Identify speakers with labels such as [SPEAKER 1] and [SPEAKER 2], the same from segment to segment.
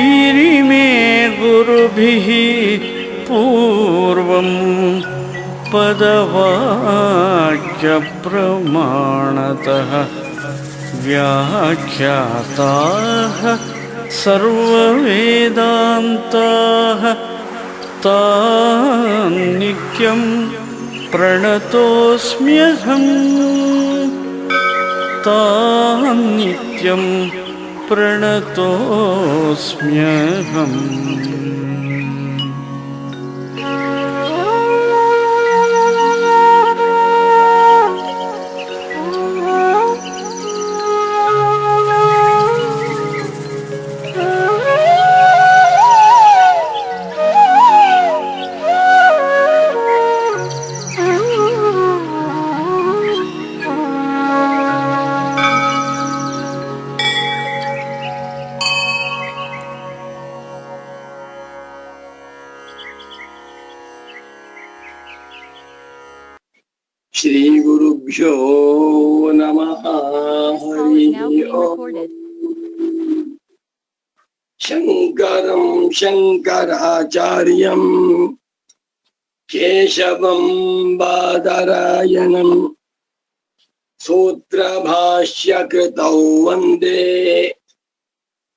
[SPEAKER 1] ईरिमे गुरुभिः पूर्वं पदवाक्यप्रमाणतः व्याख्याताः सर्ववेदान्ताः तान् नित्यं प्रणतोऽस्म्यहम् तान् नित्यं प्रणतोऽस्म्यहम्.
[SPEAKER 2] ಶ್ರೀ ಗುರುಭ್ಯೋ ನಮಃ. ಹರಿ ಓಂ. ಶಂಕರಂ ಶಂಕರಾಚಾರ್ಯಂ ಕೇಶವಂ ಬಾದರಾಯಣಂ ಸೂತ್ರಭಾಷ್ಯಕೃತೌ ವಂದೇ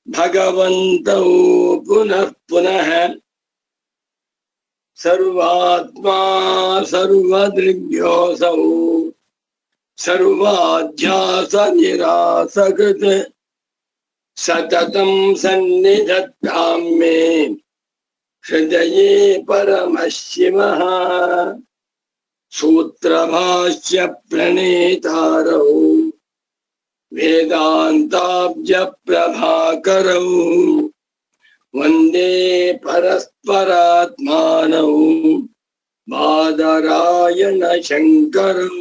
[SPEAKER 2] ಭಗವಂತೌ ಪುನಃ ಪುನಃ. ಸರ್ವಾತ್ಮಾ ಸರ್ವದೃಗ್ಯೋऽಸೌ ಸರ್ವಾಧ್ಯಾಸ ನಿರಾಸಕೃತ್ ಸತತಂ ಸನ್ನಿಧತ್ತಾಂ ಮೇ ಹೃದಯೇ ಪರಮಶಿವಃ. ಸೂತ್ರಭಾಷ್ಯ ಪ್ರಣೇತಾರೌ ವೇದಾಂತಾಬ್ಜ ಪ್ರಭಾಕರೌ ವಂದೇ ಪರಸ್ಪರಾತ್ಮಾನೌ ಬಾದರಾಯಣ ಶಂಕರೌ.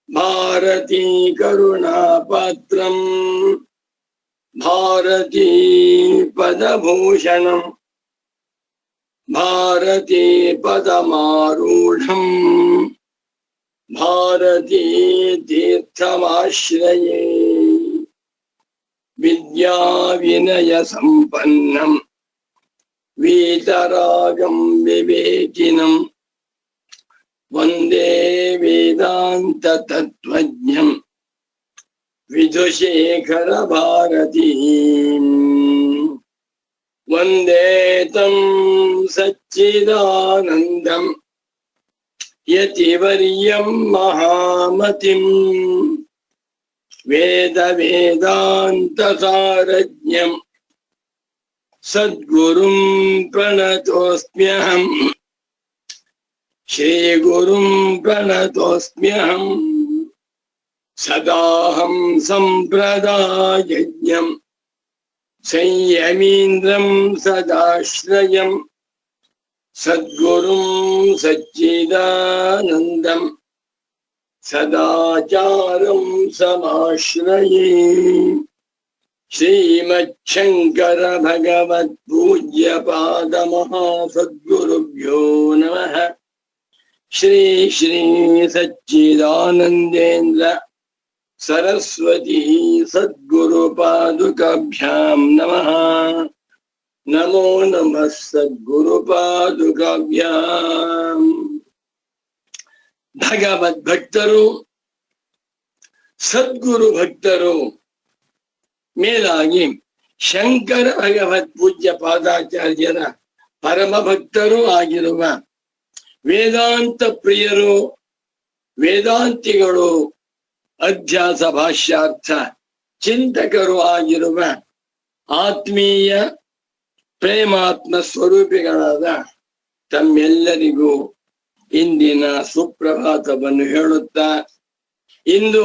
[SPEAKER 2] ಭಾರತೀ ಕರುಣಾಪಾತ್ರಂ ಭಾರತೀ ಪದಭೂಷಣಂ ಭಾರತೀ ಪದಮಾರೂಢಂ ಭಾರತೀ ತೀರ್ಥಮಾಶ್ರಯೇ. ವಿದ್ಯಾ ವಿನಯ ಸಂಪನ್ನಂ ವೀತರಾಗಂ ವಿವೇಕಿನಂ ವಂದೇ ವೇದಾಂತ ತತ್ವಜ್ಞಂ ವಿಧುಶೇಖರ ಭಾರತೀಂ. ವಂದೇ ತಂ ಸಚ್ಚಿದಾನಂದಂ ಯತಿವರ್ಯಂ ಮಹಾಮತಿಂ ವೇದ ವೇದಾಂತ ಸಾರಜ್ಞಂ ಸದ್ಗುರುಂ ಪ್ರಣತೋಸ್ಮ್ಯಹಂ. ಶ್ರೀ ಗುರುಂ ಪ್ರಣತೋಸ್ಮ್ಯಹಂ. ಸದಾಹಂ ಸಂಪ್ರದಾಯಜ್ಞಂ ಸಂಯಮೀಂದ್ರಂ ಸದಾಶ್ರಯಂ ಸದ್ಗುರುಂ ಸಚ್ಚಿದಾನಂದಂ ಸದಾಚಾರಂ ಸಮಾಶ್ರಯೇ. ಶ್ರೀಮಚ್ಛಂಕರ ಭಗವತ್ ಪೂಜ್ಯ ಪಾದ ಮಹಾಸದ್ಗುರುಭ್ಯೋ ನಮಃ. ಶ್ರೀ ಶ್ರೀ ಸಚ್ಚಿದಾನಂದೇಂದ್ರ ಸರಸ್ವತಿ ಸದ್ಗುರು ಪಾದುಕಾಭ್ಯಾಂ ನಮಃ. ನಮೋ ನಮಃ ಸದ್ಗುರು ಪಾದುಕಾಭ್ಯಾಂ. ಭಗವದ್ ಭಕ್ತರು ಸದ್ಗುರು ಭಕ್ತರು ಮೇಲಾಗಿ ಶಂಕರ ಭಗವತ್ ಪೂಜ್ಯ ಪಾದಾಚಾರ್ಯರ ಪರಮ ಭಕ್ತರೂ ಆಗಿರುವ ವೇದಾಂತ ಪ್ರಿಯರು ವೇದಾಂತಿಗಳು ಅಧ್ಯಾಸ ಭಾಷ್ಯಾರ್ಥ ಚಿಂತಕರು ಆಗಿರುವ ಆತ್ಮೀಯ ಪ್ರೇಮಾತ್ಮ ಸ್ವರೂಪಿಗಳಾದ ತಮ್ಮೆಲ್ಲರಿಗೂ ಇಂದಿನ ಸುಪ್ರಭಾತವನ್ನು ಹೇಳುತ್ತಾ, ಇಂದು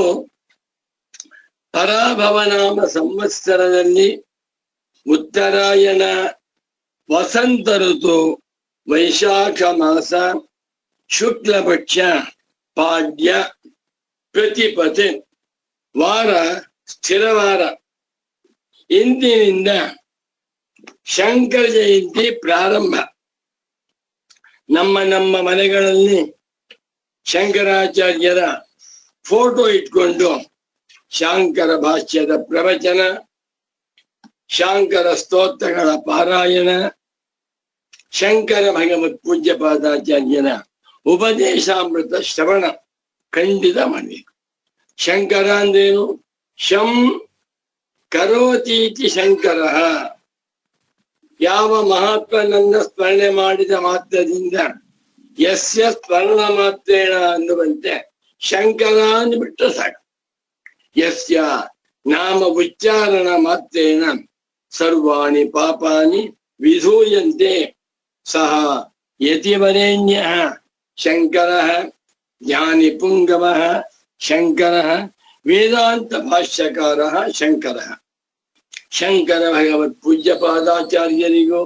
[SPEAKER 2] ಪರಾಭವನಾಮ ಸಂವತ್ಸರದಲ್ಲಿ ಉತ್ತರಾಯಣ ವಸಂತ ಋತು ವೈಶಾಖ ಮಾಸ ಶುಕ್ಲ ಪಕ್ಷ ಪಾಡ್ಯ ಪ್ರತಿಪತೆ ವಾರ ಸ್ಥಿರವಾರ. ಇಂದಿನಿಂದ ಶಂಕರ ಜಯಂತಿ ಪ್ರಾರಂಭ. ನಮ್ಮ ಮನೆಗಳಲ್ಲಿ ಶಂಕರಾಚಾರ್ಯರ ಫೋಟೋ ಇಟ್ಕೊಂಡು ಶಾಂಕರ ಭಾಷ್ಯದ ಪ್ರವಚನ, ಶಾಂಕರ ಸ್ತೋತ್ರಗಳ ಪಾರಾಯಣ, ಶಂಕರ ಭಗವತ್ ಪೂಜ್ಯಪಾದಾಚಾರ್ಯರ ಉಪದೇಶಾಮೃತ ಶ್ರವಣ ಖಂಡಿತ ಮಾಡಬೇಕು. ಶಂಕರ ಅಂದ್ರೇನು? ಶಂ ಕರೋತೀತಿ ಶಂಕರ. ಯಾವ ಮಹಾತ್ಮನನ್ನ ಸ್ಮರಣೆ ಮಾಡಿದ ಮಾತ್ರದಿಂದ ಯಸ್ಯ ಸ್ಮರಣ ಮಾತ್ರೇಣ ಅನ್ನುವಂತೆ ಶಂಕರ ಅಂದ್ಬಿಟ್ಟು ಸಾಕು. ಯಸ್ಯ ನಾಮ ಉಚ್ಚಾರಣ ಮಾತ್ರೇಣ ಸರ್ವಾಣಿ ಪಾಪಾನಿ ವಿಧೂಯಂತೆ ಸಹ ಯತಿವರೇಣ್ಯ ಶಂಕರಃ ಜ್ಞಾನಿ ಪುಂಗವಃ ಶಂಕರಃ ವೇದಾಂತ ಭಾಷ್ಯಕಾರಃ ಶಂಕರಃ. ಶಂಕರ ಭಗವತ್ ಪೂಜ್ಯಪಾದಾಚಾರ್ಯರಿಗೂ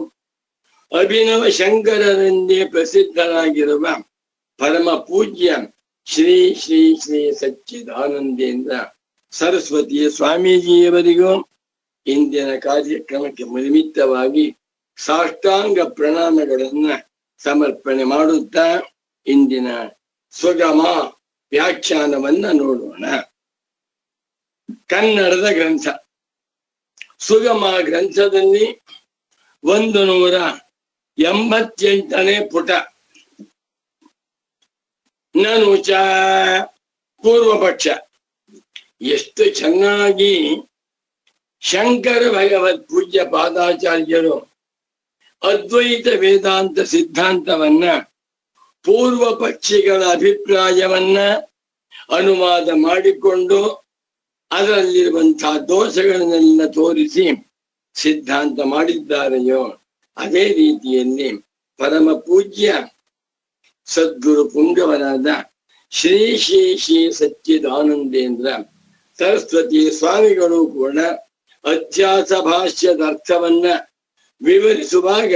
[SPEAKER 2] ಅಭಿನವ ಶಂಕರರೆಂದೇ ಪ್ರಸಿದ್ಧರಾಗಿರುವ ಪರಮ ಪೂಜ್ಯ ಶ್ರೀ ಶ್ರೀ ಶ್ರೀ ಸಚ್ಚಿದಾನಂದೇಂದ್ರ ಸರಸ್ವತಿ ಸ್ವಾಮೀಜಿಯವರಿಗೂ ಇಂದಿನ ಕಾರ್ಯಕ್ರಮಕ್ಕೆ ನಿಮಿತ್ತವಾಗಿ ಸಾಷ್ಟಾಂಗ ಪ್ರಣಾಮಗಳನ್ನ ಸಮರ್ಪಣೆ ಮಾಡುತ್ತಾ ಇಂದಿನ ಸುಗಮ ವ್ಯಾಖ್ಯಾನವನ್ನ ನೋಡೋಣ. ಕನ್ನಡದ ಗ್ರಂಥ ಸುಗಮ ಗ್ರಂಥದಲ್ಲಿ 188ನೇ ಪುಟ. ನನುಚ ಪೂರ್ವ ಪಕ್ಷ. ಎಷ್ಟು ಚೆನ್ನಾಗಿ ಶಂಕರ ಭಗವತ್ ಪೂಜ್ಯ ಪಾದಾಚಾರ್ಯರು ಅದ್ವೈತ ವೇದಾಂತ ಸಿದ್ಧಾಂತವನ್ನ ಪೂರ್ವ ಪಕ್ಷಿಗಳ ಅಭಿಪ್ರಾಯವನ್ನ ಅನುವಾದ ಮಾಡಿಕೊಂಡು ಅದರಲ್ಲಿರುವಂತಹ ದೋಷಗಳನ್ನೆಲ್ಲ ತೋರಿಸಿ ಸಿದ್ಧಾಂತ ಮಾಡಿದ್ದಾರೆಯೋ ಅದೇ ರೀತಿಯಲ್ಲಿ ಪರಮ ಪೂಜ್ಯ ಸದ್ಗುರು ಪುಂಗವರಾದ ಶ್ರೀ ಶ್ರೀ ಶ್ರೀ ಸಚ್ಚಿದಾನಂದೇಂದ್ರ ಸರಸ್ವತಿ ಸ್ವಾಮಿಗಳು ಕೂಡ ಅಧ್ಯಾಸ ಭಾಷ್ಯದ ಅರ್ಥವನ್ನ ವಿವರಿಸುವಾಗ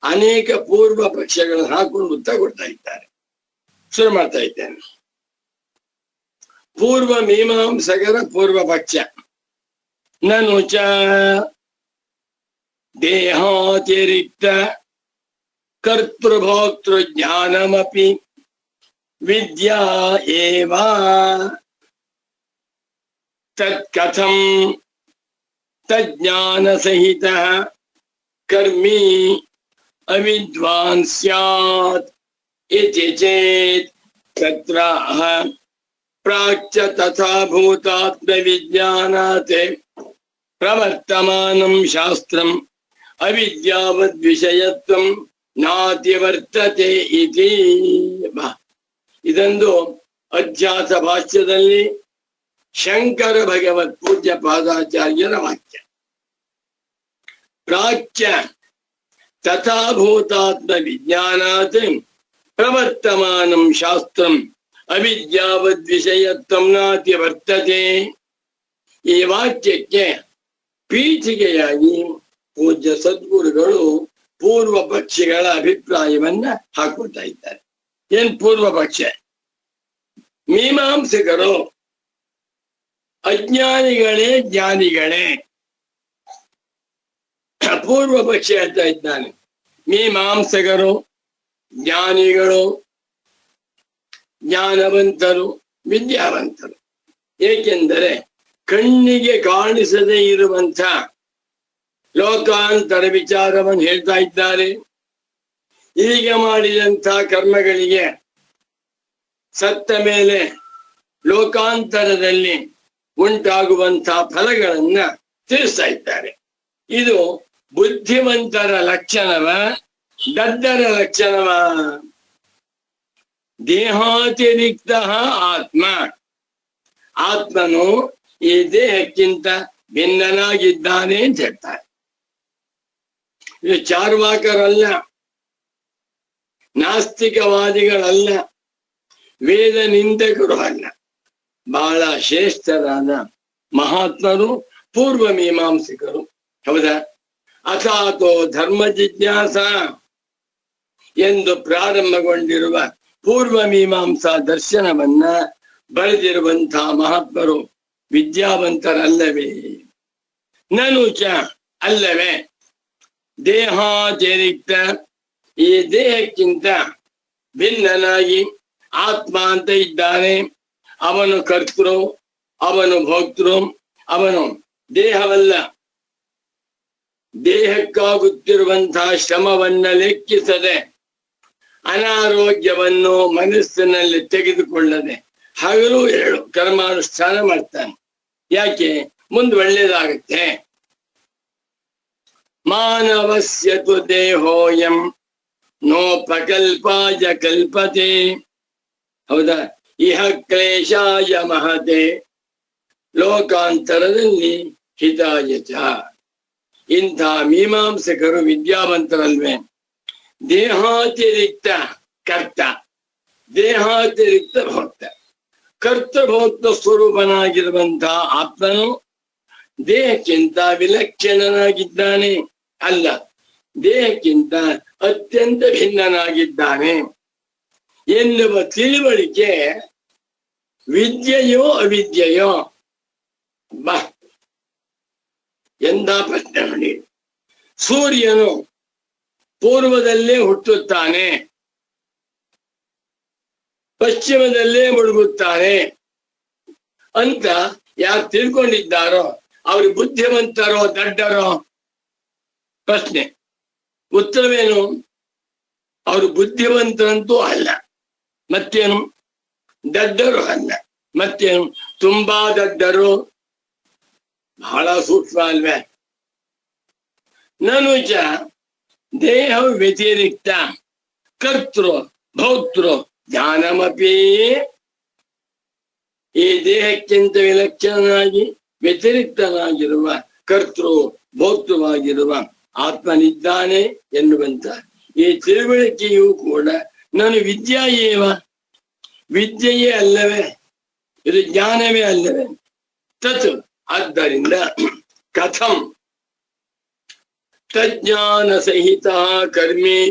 [SPEAKER 2] ಅನೇಕ ಪೂರ್ವ ಪಕ್ಷಗಳನ್ನು ಹಾಕೊಂಡು ಉತ್ತರ ಕೊಡ್ತಾ ಇದ್ದಾರೆ. ಶುರು ಮಾಡ್ತಾ ಇದ್ದೇನೆ. ಪೂರ್ವ ಮೀಮಾಂಸಕರ ಪೂರ್ವ ಪಕ್ಷ. ನನುಚ ದೇಹಾತಿರಿಕ್ತ ಕರ್ತೃಭೋಕ್ತೃ ಜ್ಞಾನಮಪಿ ವಿದ್ಯಾ ಏವ ತತ್ಕಥಂ ತಜ್ಞಾನ ಸಹಿತ ಕರ್ಮಿ ಅವಿದ್ವಾನ್ ಸ್ಯಾತ್ ಇತಿ ಚೇತ್ ತತ್ರ ಪ್ರಾಚ್ಯ ತಥಾ ಭೂತಾತ್ಮ ವಿಜ್ಞಾನಾತ್ ಪ್ರವರ್ತಮಾನಂ ಶಾಸ್ತ್ರಂ ಅವಿದ್ಯಾವದ್ ವಿಷಯತ್ವಂ ನಾತಿವರ್ತತೆ ಇತಿ. ಇದೊಂದು ಅಧ್ಯಾಸ ಭಾಷ್ಯದಲ್ಲಿ ಶಂಕರ ಭಗವತ್ ಪೂಜ್ಯ ಪಾದಾಚಾರ್ಯರ ವಾಕ್ಯ. ಪ್ರಾಚ್ಯ ತಥಾ ಭೂತಾತ್ಮ ವಿಜ್ಞಾನಾತ್ ಪ್ರವರ್ತಮಾನಂ ಶಾಸ್ತ್ರಂ ಅವಿದ್ಯಾವದ್ ವಿಷಯತ್ವಂ ನಾತಿ ವರ್ತತೆ. ಈ ವಾಕ್ಯಕ್ಕೆ ಪೀಠಿಗೆಯಾಗಿ ಪೂಜ್ಯ ಸದ್ಗುರುಗಳು ಪೂರ್ವ ಪಕ್ಷಿಗಳ ಅಭಿಪ್ರಾಯವನ್ನ ಹಾಕೊಳ್ತಾ ಇದ್ದಾರೆ. ಏನ್ ಪೂರ್ವ ಪಕ್ಷ? ಮೀಮಾಂಸಕರು ಅಜ್ಞಾನಿಗಳೇ ಜ್ಞಾನಿಗಳೇ. ಪೂರ್ವ ಪಕ್ಷ ಹೇಳ್ತಾ ಇದ್ದಾನೆ ಮೀಮಾಂಸಕರು ಜ್ಞಾನಿಗಳು, ಜ್ಞಾನವಂತರು, ವಿದ್ಯಾವಂತರು. ಏಕೆಂದರೆ ಕಣ್ಣಿಗೆ ಕಾಣಿಸದೇ ಇರುವಂತ ಲೋಕಾಂತರ ವಿಚಾರವನ್ನು ಹೇಳ್ತಾ ಇದ್ದಾರೆ. ಈಗ ಮಾಡಿದಂಥ ಕರ್ಮಗಳಿಗೆ ಸತ್ತ ಮೇಲೆ ಲೋಕಾಂತರದಲ್ಲಿ ಉಂಟಾಗುವಂತಹ ಫಲಗಳನ್ನ ತಿಳಿಸ್ತಾ ಇದ್ದಾರೆ. ಇದು ಬುದ್ಧಿವಂತರ ಲಕ್ಷಣವ, ದಡ್ಡರ ಲಕ್ಷಣವ? ದೇಹಾತಿರಿಕ್ತ ಆತ್ಮ. ಆತ್ಮನು ಈ ದೇಹಕ್ಕಿಂತ ಭಿನ್ನನಾಗಿದ್ದಾನೆ ಅಂತ ಹೇಳ್ತಾರೆ. ಇದು ಚಾರ್ವಾಕರಲ್ಲ, ನಾಸ್ತಿಕವಾದಿಗಳಲ್ಲ, ವೇದ ನಿಂದಕರು ಅಲ್ಲ. ಬಹಳ ಶ್ರೇಷ್ಠರಾದ ಮಹಾತ್ಮರು ಪೂರ್ವ ಮೀಮಾಂಸಕರು. ಹೌದಾ? ಅಥಾತೋ ಧರ್ಮ ಜಿಜ್ಞಾಸ ಎಂದು ಪ್ರಾರಂಭಗೊಂಡಿರುವ ಪೂರ್ವ ಮೀಮಾಂಸಾ ದರ್ಶನವನ್ನ ಬರೆದಿರುವಂತಹ ಮಹಾತ್ಮರು ವಿದ್ಯಾವಂತರಲ್ಲವೇ? ನನುಚ ಅಲ್ಲವೇ? ದೇಹಾತಿರಿಕ್ತ, ಈ ದೇಹಕ್ಕಿಂತ ಭಿನ್ನನಾಗಿ ಆತ್ಮ ಅಂತ ಇದ್ದಾನೆ. ಅವನು ಕರ್ತೃ, ಅವನು ಭೋಕ್ತೃ, ಅವನು ದೇಹವಲ್ಲ. ದೇಹಕ್ಕಾಗುತ್ತಿರುವಂತಹ ಶ್ರಮವನ್ನ ಲೆಕ್ಕಿಸದೆ, ಅನಾರೋಗ್ಯವನ್ನು ಮನಸ್ಸಿನಲ್ಲಿ ತೆಗೆದುಕೊಳ್ಳದೆ ಹಗಲು ಎರಡು ಕರ್ಮಾನುಷ್ಠಾನ ಮಾಡ್ತಾನೆ. ಯಾಕೆ? ಮುಂದೆ ಒಳ್ಳೇದಾಗುತ್ತೆ. ಮಾನವಸ್ಯ ತು ದೇಹೋಯಂ ನೋಪಕಲ್ಪಾಯ ಕಲ್ಪತೆ. ಹೌದಾ? ಇಹ ಕ್ಲೇಶಾಯ ಮಹತೆ ಲೋಕಾಂತರದಲ್ಲಿ ಹಿತಾಯ ಚ. ಇಂಥ ಮೀಮಾಂಸಕರು ವಿದ್ಯಾವಂತರಲ್ವೇ? ದೇಹಾತಿರಿಕ್ತ ಕರ್ತ, ದೇಹಾತಿರಿಕ್ತ ಭೋಕ್ತ. ಕರ್ತೃಭೋಕ್ತ ಸ್ವರೂಪನಾಗಿರುವಂತಹ ಆತ್ಮನು ದೇಹಕ್ಕಿಂತ ವಿಲಕ್ಷಣನಾಗಿದ್ದಾನೆ ಅಲ್ಲ, ದೇಹಕ್ಕಿಂತ ಅತ್ಯಂತ ಭಿನ್ನನಾಗಿದ್ದಾನೆ ಎನ್ನುವ ತಿಳುವಳಿಕೆ ವಿದ್ಯೆಯೋ ಅವಿದ್ಯೆಯೋ? ಬಾ, ಎಂದ ಪ್ರಶ್ನೆ ನೋಡಿ. ಸೂರ್ಯನು ಪೂರ್ವದಲ್ಲೇ ಹುಟ್ಟುತ್ತಾನೆ, ಪಶ್ಚಿಮದಲ್ಲೇ ಮುಳುಗುತ್ತಾನೆ ಅಂತ ಯಾರು ತಿಳ್ಕೊಂಡಿದ್ದಾರೋ ಅವರು ಬುದ್ಧಿವಂತರೋ ದಡ್ಡರೋ? ಪ್ರಶ್ನೆ. ಉತ್ತರವೇನು? ಅವರು ಬುದ್ಧಿವಂತರಂತೂ ಅಲ್ಲ, ಮತ್ತೇನು? ದಡ್ಡರು ಅಲ್ಲ, ಮತ್ತೇನು? ತುಂಬಾ ದಡ್ಡರು. ಬಹಳ ಸೂಕ್ಷ್ಮ ಅಲ್ವೇ? ನನು ಚ ದೇಹ ವ್ಯತಿರಿಕ್ತ ಕರ್ತೃ ಭೋಕ್ತೃ ಜ್ಞಾನಮಪಿ. ಈ ದೇಹಕ್ಕಿಂತ ವಿಲಕ್ಷಣನಾಗಿ ವ್ಯತಿರಿಕ್ತನಾಗಿರುವ ಕರ್ತೃ ಭೋಕ್ತೃವಾಗಿರುವ ಆತ್ಮನಿದ್ದಾನೆ ಎನ್ನುವಂತ ಈ ತಿಳುವಳಿಕೆಯೂ ಕೂಡ ನಾನು ವಿದ್ಯಾ ಏವ, ವಿದ್ಯೆಯೇ ಅಲ್ಲವೇ? ಇದು ಜ್ಞಾನವೇ ಅಲ್ಲವೇ? ತತ್. ಆದ್ದರಿಂದ ಕಥಂ ತಜ್ಞಾನ ಸಹಿತ ಕರ್ಮಿ,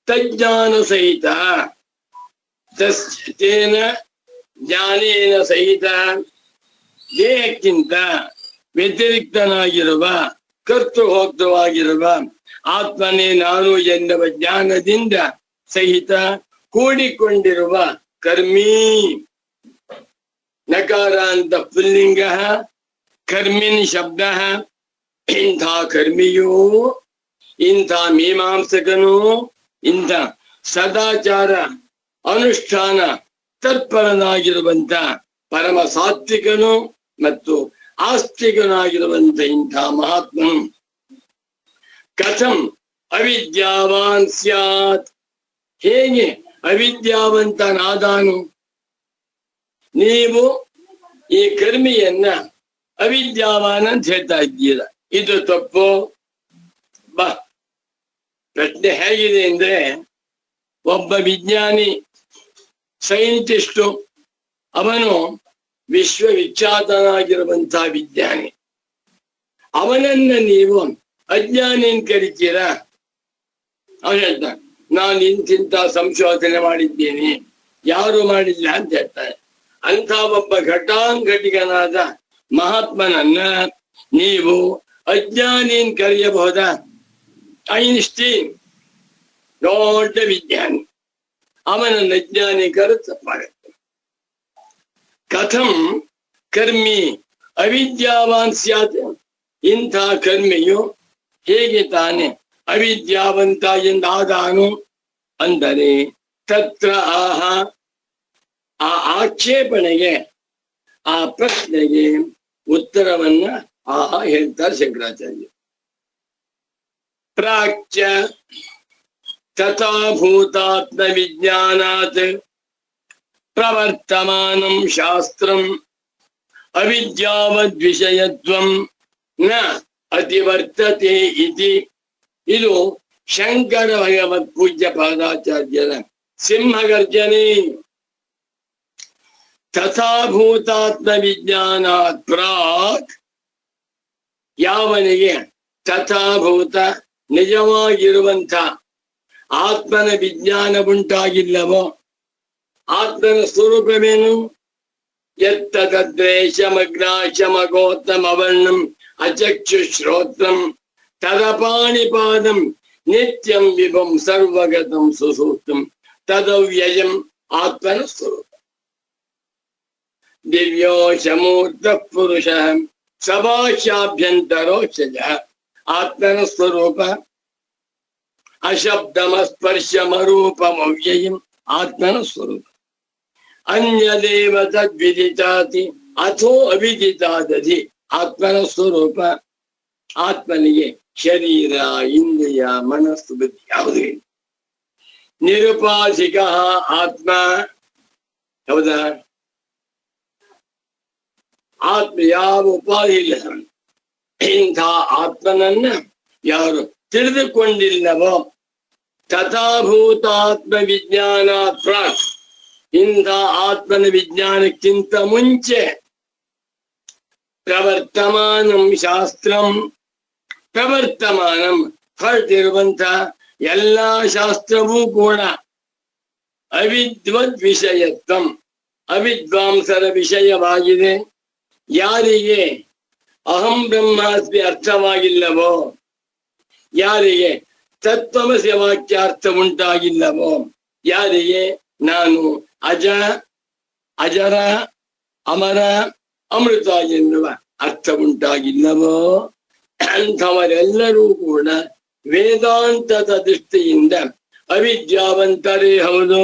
[SPEAKER 2] ತಜ್ಞಾನ ಸಹಿತ ತೇನ ಜ್ಞಾನೇನ ಸಹಿತ, ದೇಹಕ್ಕಿಂತ ವ್ಯತಿರಿಕ್ತನಾಗಿರುವ ಕರ್ತೃಭೋಕ್ತವಾಗಿರುವ ಆತ್ಮನೇ ನಾನು ಎನ್ನುವ ಜ್ಞಾನದಿಂದ ಸಹಿತ ಕೂಡಿಕೊಂಡಿರುವ ಕರ್ಮೀ. ನಕಾರ ಅಂತ ಪುಲ್ಲಿಂಗ, ಕರ್ಮಿನ್ ಶಬ್ದ. ಇಂಥ ಕರ್ಮಿಯೂ, ಇಂಥ ಮೀಮಾಂಸಕನು, ಇಂಥ ಸದಾಚಾರ ಅನುಷ್ಠಾನ ತತ್ಪರನಾಗಿರುವಂತ ಪರಮ ಸಾತ್ವಿಕನು ಮತ್ತು ಆಸ್ತಿಕನಾಗಿರುವಂತ ಇಂಥ ಮಹಾತ್ಮನು ಕಥಂ ಅವಿದ್ಯಾವಾನ್ ಸ್ಯಾತ್, ಹೇಗೆ ಅವಿದ್ಯಾವಂತನಾದಾನು? ನೀವು ಈ ಕರ್ಮಿಯನ್ನ ಅವಿದ್ಯಾವಾನ ಅಂತ ಹೇಳ್ತಾ ಇದ್ದೀರ, ಇದು ತಪ್ಪು. ಬಾ, ಪ್ರಶ್ನೆ ಹೇಗಿದೆ ಅಂದ್ರೆ, ಒಬ್ಬ ವಿಜ್ಞಾನಿ, ಸೈಂಟಿಸ್ಟು, ಅವನು ವಿಶ್ವವಿಖ್ಯಾತನಾಗಿರುವಂತಹ ವಿಜ್ಞಾನಿ. ಅವನನ್ನ ನೀವು ಅಜ್ಞಾನಿ ಅಂತ ಕರಿತೀರಾ? ಅವನು ಹೇಳ್ತಾನೆ, ನಾನು ಇಂತಿಂತ ಸಂಶೋಧನೆ ಮಾಡಿದ್ದೇನೆ, ಯಾರು ಮಾಡಿಲ್ಲ ಅಂತ ಹೇಳ್ತಾನೆ. ಅಂಥ ಒಬ್ಬ ಘಟಾಂಘಟಿಕನಾದ ಮಹಾತ್ಮನನ್ನ ನೀವು ಅಜ್ಞಾನಿ ಅಂತ ಕರೆಯಬಹುದಾ? ಐನ್ಸ್ಟೀನ್ ದೊಡ್ಡ ವಿಜ್ಞಾನಿ, ಅವನನ್ನ ಅಜ್ಞಾನಿ ಕರೆ ತಪ್ಪಾಗುತ್ತೆ. ಕಥಂ ಕರ್ಮಿ ಅವಿದ್ಯಾವಾನ್ ಸ್ಯಾತ್, ಇಂಥ ಕರ್ಮಿಯು ಹೇಗೆ ತಾನೆ ಅವಿದ್ಯಾವಂತ ಎಂದಾದಾನು ಅಂದರೆ, ತತ್ರ ಆಹ, ಆ ಆಕ್ಷೇಪಣೆಗೆ, ಆ ಪ್ರಶ್ನೆಗೆ ಉತ್ತರವನ್ನ ಹೇಳ್ತಾರೆ ಶಂಕರಾಚಾರ್ಯ. ಪ್ರಾಚ್ಯ ತಥಾ ಭೂತಾತ್ಮ ವಿಜ್ಞಾನಾತ್ ಪ್ರವರ್ತಮಾನಂ ಶಾಸ್ತ್ರಂ ಅವಿದ್ಯಾವದ್ವಿಷಯತ್ವಂ ನ ಅತಿವರ್ತತೆ ಇತಿ. ಇದು ಶಂಕರ ಭಗವತ್ ಪೂಜ್ಯ ಪಾದಾಚಾರ್ಯರ ಸಿಂಹಗರ್ಜನೆ. ತಥಾ ಭೂತಾತ್ಮ ವಿಜ್ಞಾನಾತ್ ಪ್ರಾಕ್, ಯಾವನಿಗೆ ತಥಾಭೂತ ನಿಜವಾಗಿರುವಂಥ ಆತ್ಮನ ವಿಜ್ಞಾನ ಉಂಟಾಗಿಲ್ಲವೋ, ಆತ್ಮನ ಸ್ವರೂಪವೇನು? ಯತ್ತದ್ವೇಷಮಗ್ನಾಶಮಗೋತ್ತಮವರ್ಣಂ ಅಚಕ್ಷುಶ್ರೋತ್ರಂ ತದಪಾಣಿಪಾದಂ ನಿತ್ಯಂ ವಿಭಂ ಸರ್ವಗತಂ ಸುಸೂಕ್ತಂ ತದವ್ಯಯಂ ಆತ್ಮನ ಸ್ವರೂಪ. ದಿವ್ಯೋ ಶಮೂರ್ತ ಪುರುಷ ಸಭಾಶ್ಯಾಭ್ಯಂತರೋ ಶಜ ಆತ್ಮನ ಸ್ವರೂಪ. ಅಶಬ್ದಮಸ್ಪರ್ಶಮರೂಪಮವ್ಯಯಂ ಆತ್ಮನ ಸ್ವರೂಪ. ಅನ್ಯದೇವ ತದ್ವಿದಿತಾತಿ ಅಥೋ ಅವಿದಿತಾದಧಿ ಆತ್ಮನ ಸ್ವರೂಪ. ಆತ್ಮನಿಗೆ ಶರೀರ, ಇಂದ್ರಿಯ, ಮನಸ್ಸು, ಬುದ್ಧಿ ಯಾವುದೇ ಇಲ್ಲ. ನಿರುಪಾಧಿಕ ಆತ್ಮ. ಹೌದಾ? ಆತ್ಮ ಯಾವ ಉಪಾಧಿ ಇಲ್ಲ. ಇಂಥ ಆತ್ಮನನ್ನ ಯಾರು ತಿಳಿದುಕೊಂಡಿಲ್ಲವೋ ತಥಾಭೂತಾತ್ಮ ವಿಜ್ಞಾನ ಪ್ರಾಕ್, ಇಂಥ ಆತ್ಮನ ವಿಜ್ಞಾನಕ್ಕಿಂತ ಮುಂಚೆ ಪ್ರವರ್ತಮಾನಂ ಶಾಸ್ತ್ರಂ, ಪ್ರವರ್ತಮಾನಂ ಹೊರಟಿರುವಂತ ಎಲ್ಲಾ ಶಾಸ್ತ್ರವೂ ಕೂಡ ಅವಿದ್ವದ್ ವಿಷಯತ್ವಂ, ಅವಿದ್ವಾಂಸರ ವಿಷಯವಾಗಿದೆ. ಯಾರಿಗೆ ಅಹಂ ಬ್ರಹ್ಮಾಸ್ಮಿ ಅರ್ಥವಾಗಿಲ್ಲವೋ, ಯಾರಿಗೆ ತತ್ವಮಸಿ ವಾಕ್ಯಾರ್ಥ ಉಂಟಾಗಿಲ್ಲವೋ, ಯಾರಿಗೆ ನಾನು ಅಜ, ಅಜರ, ಅಮರ, ಅಮೃತ ಎನ್ನುವ ಅರ್ಥ ಉಂಟಾಗಿಲ್ಲವೋ ಅಂಥವರೆಲ್ಲರೂ ಕೂಡ ವೇದಾಂತದ ದೃಷ್ಟಿಯಿಂದ ಅವಿದ್ಯಾವಂತರೇ ಹೌದು.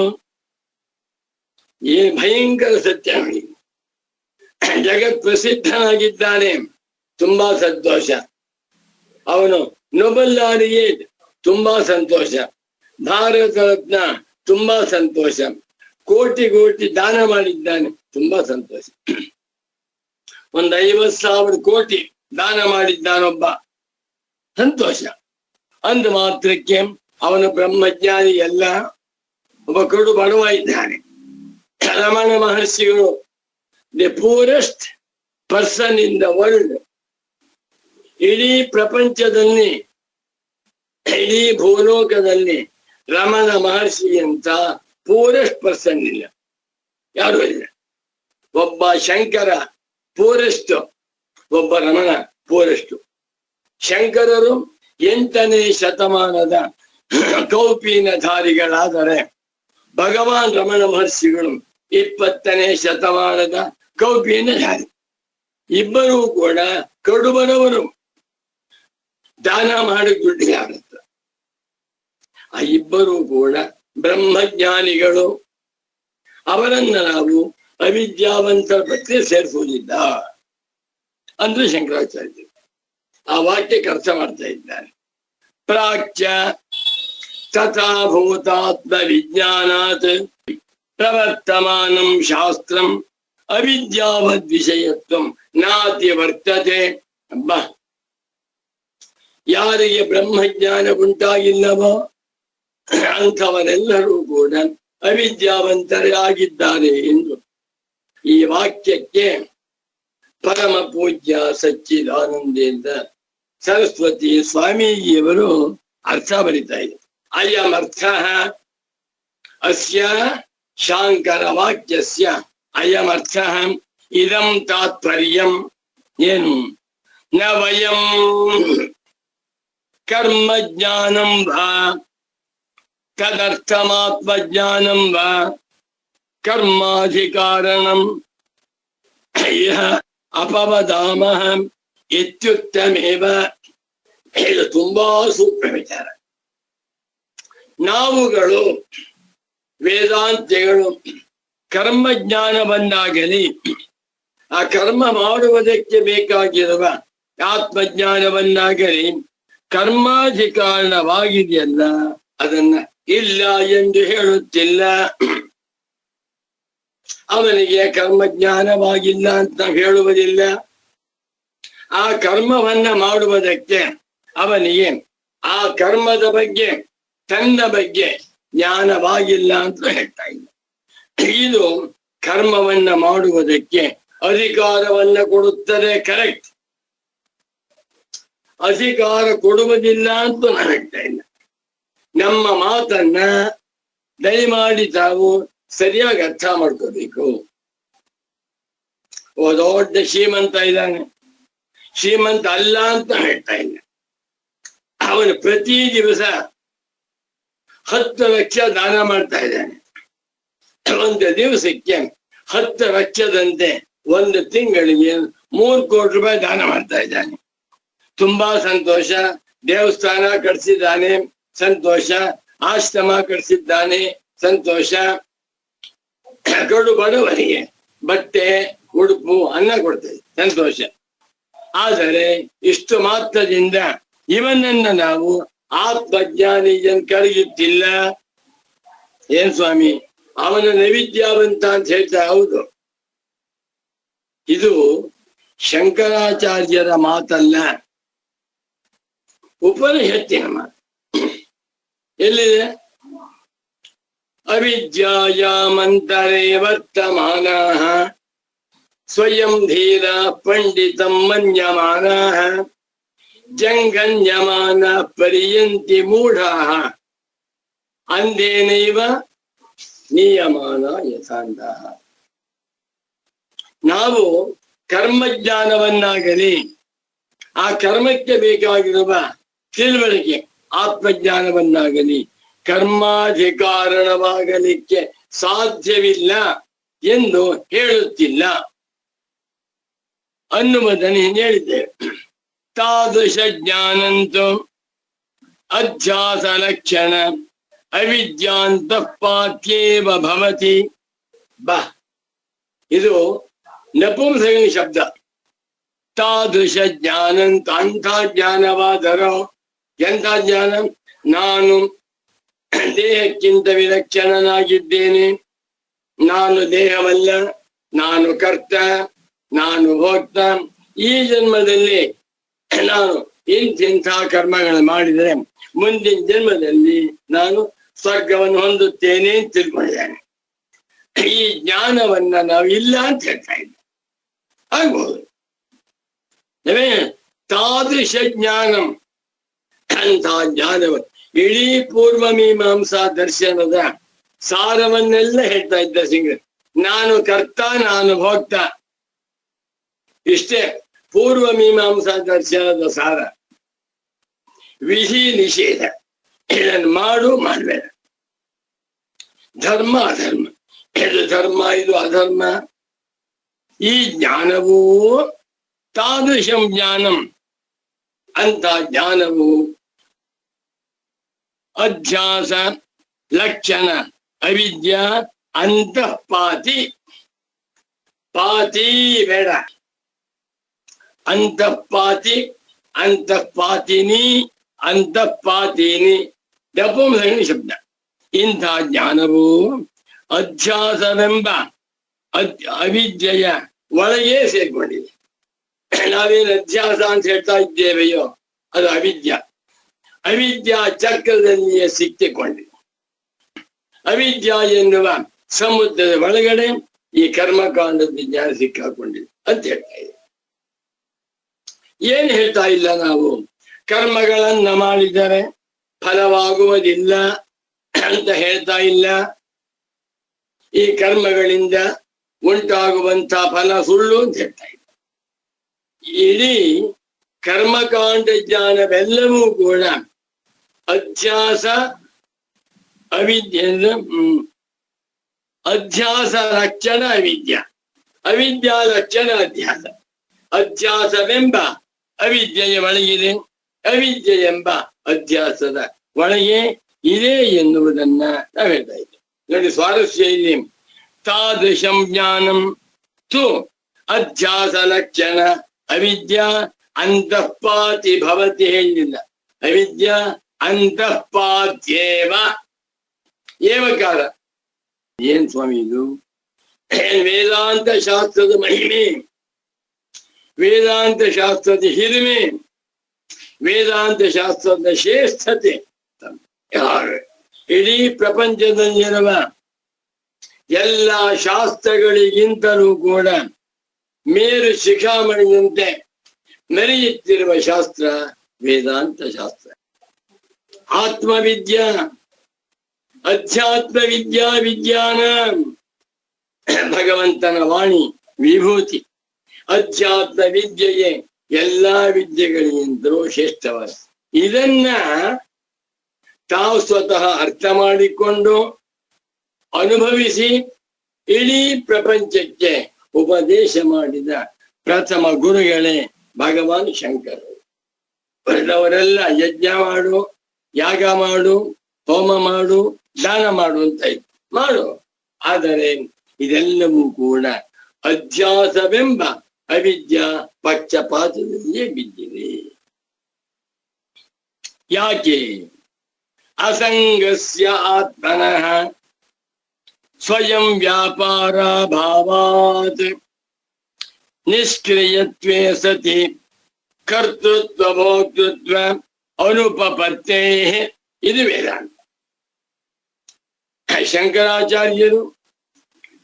[SPEAKER 2] ಏನ್ ಭಯಂಕರ ಸತ್ಯ ನೋಡಿ. ಜಗತ್ ಪ್ರಸಿದ್ಧನಾಗಿದ್ದಾನೆ, ತುಂಬಾ ಸಂತೋಷ. ಅವನು ನೊಬೆಲ್ ಲಾರಿಯೇಟ್, ತುಂಬಾ ಸಂತೋಷ. ಭಾರತ ರತ್ನ, ತುಂಬಾ ಸಂತೋಷ. ಕೋಟಿ ಕೋಟಿ ದಾನ ಮಾಡಿದ್ದಾನೆ, ತುಂಬಾ ಸಂತೋಷ. 50,000 ಕೋಟಿ ದಾನ ಮಾಡಿದ್ದಾನೊಬ್ಬ, ಸಂತೋಷ. ಅಂದ ಮಾತ್ರಕ್ಕೆ ಅವನು ಬ್ರಹ್ಮಜ್ಞಾನಿ ಎಲ್ಲ. ಒಬ್ಬ ಕಡು ಬಡವ ಇದ್ದಾನೆ. ರಮಣ ಮಹರ್ಷಿಗಳು the poorest person in the world. ಇಡೀ ಪ್ರಪಂಚದಲ್ಲಿ, ಇಡೀ ಭೂಲೋಕದಲ್ಲಿ ರಮಣ ಮಹರ್ಷಿ ಅಂತ ಪೂರೆಸ್ಟ್ ಪರ್ಸನ್ ಇಲ್ಲ, ಯಾರು ಇಲ್ಲ. ಒಬ್ಬ ಶಂಕರ ಪೂರೆಸ್ಟ್, ಒಬ್ಬ ರಮಣ ಪೂರೆಸ್ಟ್. ಶಂಕರರು 8ನೇ ಶತಮಾನದ ಕೌಪೀನಧಾರಿಗಳಾದರೆ ಭಗವಾನ್ ರಮಣ ಮಹರ್ಷಿಗಳು 20ನೇ ಶತಮಾನದ ಕೌಪೀನಧಾರಿ. ಇಬ್ಬರೂ ಕೂಡ ಕಡುಬರವರು, ದಾನ ಮಾಡಿ ದುಡ್ಡಿಗಾಡುತ್ತ. ಆ ಇಬ್ಬರೂ ಕೂಡ ಬ್ರಹ್ಮಜ್ಞಾನಿಗಳು. ಅವರನ್ನ ನಾವು ಅವಿದ್ಯಾವಂತರ ಪಟ್ಟಿ ಸೇರಿಸುವುದಿಲ್ಲ ಅಂದ್ರೆ ಶಂಕರಾಚಾರ್ಯ ಆ ವಾಕ್ಯಕ್ಕೆ ಅರ್ಥ ಮಾಡ್ತಾ ಇದ್ದಾರೆ. ಪ್ರಾಚ್ಯ ತಥಾಭೂತಾತ್ಮ ವಿಜ್ಞಾನಾತ್ ಪ್ರವರ್ತಮಾನಂ ಶಾಸ್ತ್ರಂ ಅವಿದ್ಯಾವದ್ ವಿಷಯತ್ವಂ ನಾತಿ ವರ್ತತೆ. ಅಬ್ಬ, ಯಾರಿಗೆ ಬ್ರಹ್ಮಜ್ಞಾನ ಉಂಟಾಗಿಲ್ಲವೋ ಅಂಥವರೆಲ್ಲರೂ ಕೂಡ ಅವಿದ್ಯಾವಂತರೇ ಆಗಿದ್ದಾರೆ ಎಂದು ಈ ವಾಕ್ಯಕ್ಕೆ ಪರಮ ಪೂಜ್ಯ ಸಚ್ಚಿದಾನಂದೇಂದ್ರ ಸರಸ್ವತಿ ಸ್ವಾಮೀಜಿಯವರು ಅರ್ಥ ಬರಿತಾ ಇದ್ದಾರೆ. ಅಯಮರ್ಥ ಅಸ್ಯ ಶಾಂಕರ ವಾಕ್ಯಸ್ಯ ಅಯಮರ್ಥ ಇದಂ ತಾತ್ಪರ್ಯಂ. ಏನು? ನ ವಯಂ ಕರ್ಮ ಜ್ಞಾನಂ ವಾ ತದರ್ಥಮಾತ್ಮಜ್ಞಾನಂ ವಾ ಕರ್ಮಾಧಿಕಾರಣಂ ಯಹ ಅಪವದಾಮಃ ಇತ್ಯುಕ್ತಮೇವ. ಇದು ತುಂಬಾ ಸೂಕ್ಷ್ಮ ವಿಚಾರ. ನಾವುಗಳು ವೇದಾಂತಿಗಳು ಕರ್ಮಜ್ಞಾನ ಬಂದಾಗಲಿ ಆ ಕರ್ಮ ಮಾಡುವುದಕ್ಕೆ ಬೇಕಾಗಿರುವ ಆತ್ಮಜ್ಞಾನವನ್ನಾಗಲಿ ಕರ್ಮಾಧಿಕಾರಣವಾಗಿದೆಯಲ್ಲ ಅದನ್ನ ಇಲ್ಲ ಎಂದು ಹೇಳುತ್ತಿಲ್ಲ. ಅವನಿಗೆ ಕರ್ಮಜ್ಞಾನವಾಗಿಲ್ಲ ಅಂತ ನಾವು ಹೇಳುವುದಿಲ್ಲ. ಆ ಕರ್ಮವನ್ನ ಮಾಡುವುದಕ್ಕೆ ಅವನಿಗೆ ಆ ಕರ್ಮದ ಬಗ್ಗೆ ತನ್ನ ಬಗ್ಗೆ ಜ್ಞಾನವಾಗಿಲ್ಲ ಅಂತ ಹೇಳ್ತಾ ಇಲ್ಲ. ಇದು ಕರ್ಮವನ್ನ ಮಾಡುವುದಕ್ಕೆ ಅಧಿಕಾರವನ್ನ ಕೊಡುತ್ತದೆ, ಕರೆಕ್ಟ್. ಅಧಿಕಾರ ಕೊಡುವುದಿಲ್ಲ ಅಂತ ನಾನು ಹೇಳ್ತಾ ಇಲ್ಲ. ನಮ್ಮ ಮಾತನ್ನ ದಯಮಾಡಿ ತಾವು ಸರಿಯಾಗಿ ಅರ್ಥ ಮಾಡ್ಕೋಬೇಕು. ದೊಡ್ಡ ಶ್ರೀಮಂತ ಇದ್ದಾನೆ, ಶ್ರೀಮಂತ ಅಲ್ಲ ಅಂತ ಹೇಳ್ತಾ ಇಲ್ಲ. ಅವನು ಪ್ರತಿ ದಿವಸ 10 ಲಕ್ಷ ದಾನ ಮಾಡ್ತಾ ಇದ್ದಾನೆ. ಒಂದು ದಿವಸಕ್ಕೆ 10 ಲಕ್ಷದಂತೆ ಒಂದು ತಿಂಗಳಿಗೆ 3 ಕೋಟಿ ರೂಪಾಯಿ ದಾನ ಮಾಡ್ತಾ ಇದ್ದಾನೆ. ತುಂಬಾ ಸಂತೋಷ. ದೇವಸ್ಥಾನ ಕಟ್ಸಿದ್ದಾನೆ, ಸಂತೋಷ. ಆಶ್ರಮ ಕಟ್ಸಿದ್ದಾನೆ, ಸಂತೋಷ. ಕಡು ಬಡವರಿಗೆ ಬಟ್ಟೆ, ಉಡುಪು, ಅನ್ನ ಕೊಡ್ತೇವೆ, ಸಂತೋಷ. ಆದರೆ ಇಷ್ಟು ಮಾತ್ರದಿಂದ ಇವನನ್ನ ನಾವು ಆತ್ಮಜ್ಞಾನಿ ಎಂದು ಕರೆಯುತ್ತಿಲ್ಲ. ಏನ್ ಸ್ವಾಮಿ, ಅವನ ನೈವಿದ್ಯಾವಂತ ಅಂತ ಹೇಳ್ತಾ? ಹೌದು, ಇದು ಶಂಕರಾಚಾರ್ಯರ ಮಾತಲ್ಲ, ಉಪನಿಷತ್ತಿನ ಮಾತು. ಎಲ್ಲಿದೆ? ಅವಿದ್ಯಾಯಾಮಂತರೇ ವರ್ತಮಾನಾಃ ಸ್ವಯಂ ಧೀರ ಪಂಡಿತಂ ಮನ್ಯಮಾನಾಃ ಜಂಗನ್ಯಮಾನ ಪರ್ಯಂತಿ ಮೂಢಾಃ ಅಂಧೇನೈವ ನಿಯಮಾನ ಯಥಾಂತಃ. ನಾವು ಕರ್ಮಜ್ಞಾನವನ್ನಾಗಲಿ, ಆ ಕರ್ಮಕ್ಕೆ ಬೇಕಾಗಿರುವ ತಿಳುವಳಿಕೆ ಆತ್ಮಜ್ಞಾನವನ್ನಾಗಲಿ ಕರ್ಮಾಧಿಕಾರಣವಾಗಲಿಕ್ಕೆ ಸಾಧ್ಯವಿಲ್ಲ ಎಂದು ಹೇಳುತ್ತಿಲ್ಲ ಅನ್ನುವುದನ್ನು ಹೇಳಿದ್ದೇವೆ. ತಾದೃಶ ಜ್ಞಾನಂತೂ ಅಧ್ಯಾಸ ಲಕ್ಷಣ ಅವಿದ್ಯಾಂತಃಪಾತ್ಯೇವ ಭವತಿ. ಇದು ನಪುಂಸಕನ ಶಬ್ದ. ತಾದೃಶ ಜ್ಞಾನಂತ, ಅಂಥ ಜ್ಞಾನವಾದರೋ. ಎಂಥ ಜ್ಞಾನ? ನಾನು ದೇಹಕ್ಕಿಂತ ವಿಲಕ್ಷಣನಾಗಿದ್ದೇನೆ, ನಾನು ದೇಹವಲ್ಲ, ನಾನು ಕರ್ತ, ನಾನು ಭೋಕ್ತ. ಈ ಜನ್ಮದಲ್ಲಿ ನಾನು ಇಂಥ ಕರ್ಮಗಳನ್ನು ಮಾಡಿದರೆ ಮುಂದಿನ ಜನ್ಮದಲ್ಲಿ ನಾನು ಸ್ವರ್ಗವನ್ನು ಹೊಂದುತ್ತೇನೆ ಅಂತ ತಿಳ್ಕೊಂಡಿದ್ದೇನೆ. ಈ ಜ್ಞಾನವನ್ನ ನಾವು ಇಲ್ಲ ಅಂತ ಹೇಳ್ತಾ ಇದ್ದೆ. ಆಗ್ಬೋದು ತಾದೃಶ ಜ್ಞಾನಂ, ಅಂತ ಜ್ಞಾನವನ್ನು ಇಡೀ ಪೂರ್ವ ಮೀಮಾಂಸಾ ದರ್ಶನದ ಸಾರವನ್ನೆಲ್ಲ ಹೇಳ್ತಾ ಇದ್ದ ಸಿಂಗ. ನಾನು ಕರ್ತ, ನಾನು ಭೋಕ್ತ, ಇಷ್ಟೇ ಪೂರ್ವ ಮೀಮಾಂಸಾ ದರ್ಶನದ ಸಾರ. ವಿಧಿ ನಿಷೇಧ, ಇದನ್ನು ಮಾಡು, ಮಾಡಬೇಡ. ಧರ್ಮ ಅಧರ್ಮ, ಇದು ಧರ್ಮ, ಇದು ಅಧರ್ಮ. ಈ ಜ್ಞಾನವೂ ತಾದೃಶಂ ಜ್ಞಾನಂ, ಅಂತ ಜ್ಞಾನವು ಅಧ್ಯಾಸ ಲಕ್ಷಣ ಅವಿದ್ಯಾ ಅಂತಃಪಾತಿ. ಪಾತಿ ಬೇಡ, ಅಂತಃಪಾತಿ, ಅಂತಃಪಾತಿನಿ, ಅಂತಃಪಾತಿನಿ, ನಪುಂಸಕನ ಶಬ್ದ. ಇಂಥ ಜ್ಞಾನವು ಅಧ್ಯಾಸವೆಂಬ ಅವಿದ್ಯೆಯ ಒಳಗೆ ಸೇರ್ಕೊಂಡಿದೆ. ನಾವೇನು ಅಧ್ಯಾಸ ಅಂತ ಹೇಳ್ತಾ ಇದ್ದೇವೆಯೋ ಅದು ಅವಿದ್ಯ. ಅವಿದ್ಯಾ ಚಕ್ರದಲ್ಲಿಯೇ ಸಿಕ್ಕಿಕೊಂಡಿದೆ. ಅವಿದ್ಯಾ ಎನ್ನುವ ಸಮುದ್ರದ ಒಳಗಡೆ ಈ ಕರ್ಮಕಾಂಡದ ಜ್ಞಾನ ಸಿಕ್ಕಾಕೊಂಡಿದೆ ಅಂತ ಹೇಳ್ತಾ ಇದೆ. ಏನ್ ಹೇಳ್ತಾ ಇಲ್ಲ ನಾವು? ಕರ್ಮಗಳನ್ನ ಮಾಡಿದರೆ ಫಲವಾಗುವುದಿಲ್ಲ ಅಂತ ಹೇಳ್ತಾ ಇಲ್ಲ. ಈ ಕರ್ಮಗಳಿಂದ ಉಂಟಾಗುವಂತ ಫಲ ಸುಳ್ಳು ಅಂತ ಹೇಳ್ತಾ ಇಲ್ಲ. ಇಡೀ ಕರ್ಮಕಾಂಡ ಜ್ಞಾನವೆಲ್ಲವೂ ಕೂಡ ಅಧ್ಯಾಸ ಅವಿದ್ಯೆ, ಅಧ್ಯಾಸ ಲಕ್ಷಣ ಅವಿದ್ಯ, ಅವಿದ್ಯಾ ಲಕ್ಷಣ ಅಧ್ಯಾಸ. ಅಧ್ಯಾಸವೆಂಬ ಅವಿದ್ಯೆಯ ಒಳಗಿದೆ, ಅವಿದ್ಯೆ ಎಂಬ ಅಧ್ಯಾಸದ ಒಳಗೆ ಇದೆ ಎನ್ನುವುದನ್ನ ನಾವು ಹೇಳ್ತಾ ಇದ್ದೇವೆ. ನೋಡಿ, ಸ್ವಾರಸ್ಯ ಇಲ್ಲಿ. ತಾದೃಶಂ ಜ್ಞಾನಂ ತು ಅಧ್ಯಾಸ ಲಕ್ಷಣ ಅವಿದ್ಯಾ ಅಂತಃಪಾತಿ ಭವತಿ ಹೇಳಿಲ್ಲ. ಅವಿದ್ಯಾ ಅಂತಃಪಾತ್ಯೇವ, ಏವಕಾರ. ಏನ್ ಸ್ವಾಮಿ ಇದು? ವೇದಾಂತ ಶಾಸ್ತ್ರದ ಮಹಿಮೆ, ವೇದಾಂತ ಶಾಸ್ತ್ರದ ಹಿರಿಮೆ, ವೇದಾಂತ ಶಾಸ್ತ್ರದ ಶ್ರೇಷ್ಠತೆ. ಇಡೀ ಪ್ರಪಂಚದಲ್ಲಿರುವ ಎಲ್ಲ ಶಾಸ್ತ್ರಗಳಿಗಿಂತಲೂ ಕೂಡ ಮೇರು ಶಿಖಾಮಣಿಯಂತೆ ಮೆರೆಯುತ್ತಿರುವ ಶಾಸ್ತ್ರ ವೇದಾಂತ ಶಾಸ್ತ್ರ. ಆತ್ಮವಿದ್ಯಾ, ಅಧ್ಯಾತ್ಮ ವಿದ್ಯಾ, ವಿಜ್ಞಾನ, ಭಗವಂತನ ವಾಣಿ, ವಿಭೂತಿ. ಅಧ್ಯಾತ್ಮ ವಿದ್ಯೆಯೇ ಎಲ್ಲಾ ವಿದ್ಯೆಗಳಿಗಿಂತಲೂ ಶ್ರೇಷ್ಠವಾದ. ಇದನ್ನ ತಾವು ಸ್ವತಃ ಅರ್ಥ ಮಾಡಿಕೊಂಡು ಅನುಭವಿಸಿ ಇಡೀ ಪ್ರಪಂಚಕ್ಕೆ ಉಪದೇಶ ಮಾಡಿದ ಪ್ರಥಮ ಗುರುಗಳೇ ಭಗವಾನ್ ಶಂಕರರು. ಹೊರಟವರೆಲ್ಲ ಯಜ್ಞ ಮಾಡು, ಯಾಗ ಮಾಡು, ಹೋಮ ಮಾಡು, ದಾನ ಮಾಡು ಅಂತ ಇತ್ತು. ಮಾಡು. ಆದರೆ ಇದೆಲ್ಲವೂ ಕೂಡ ಅಧ್ಯಾಸವೆಂಬ ಅವಿದ್ಯಾ ಪಕ್ಷಪಾತದಲ್ಲಿಯೇ ಬಿದ್ದಿದೆ. ಯಾಕೆ? ಅಸಂಗಸ್ಯ ಆತ್ಮನಃ ಸ್ವಯಂ ವ್ಯಾಪಾರ ಭಾವಾತ್ ನಿಷ್ಕ್ರಿಯತ್ವೇ ಸತಿ ಕರ್ತೃತ್ವ ಭೋಕ್ತೃತ್ವ ಅನುಪಪತ್ತೇ. ಇದು ವೇದಾಂತ. ಶಂಕರಾಚಾರ್ಯರು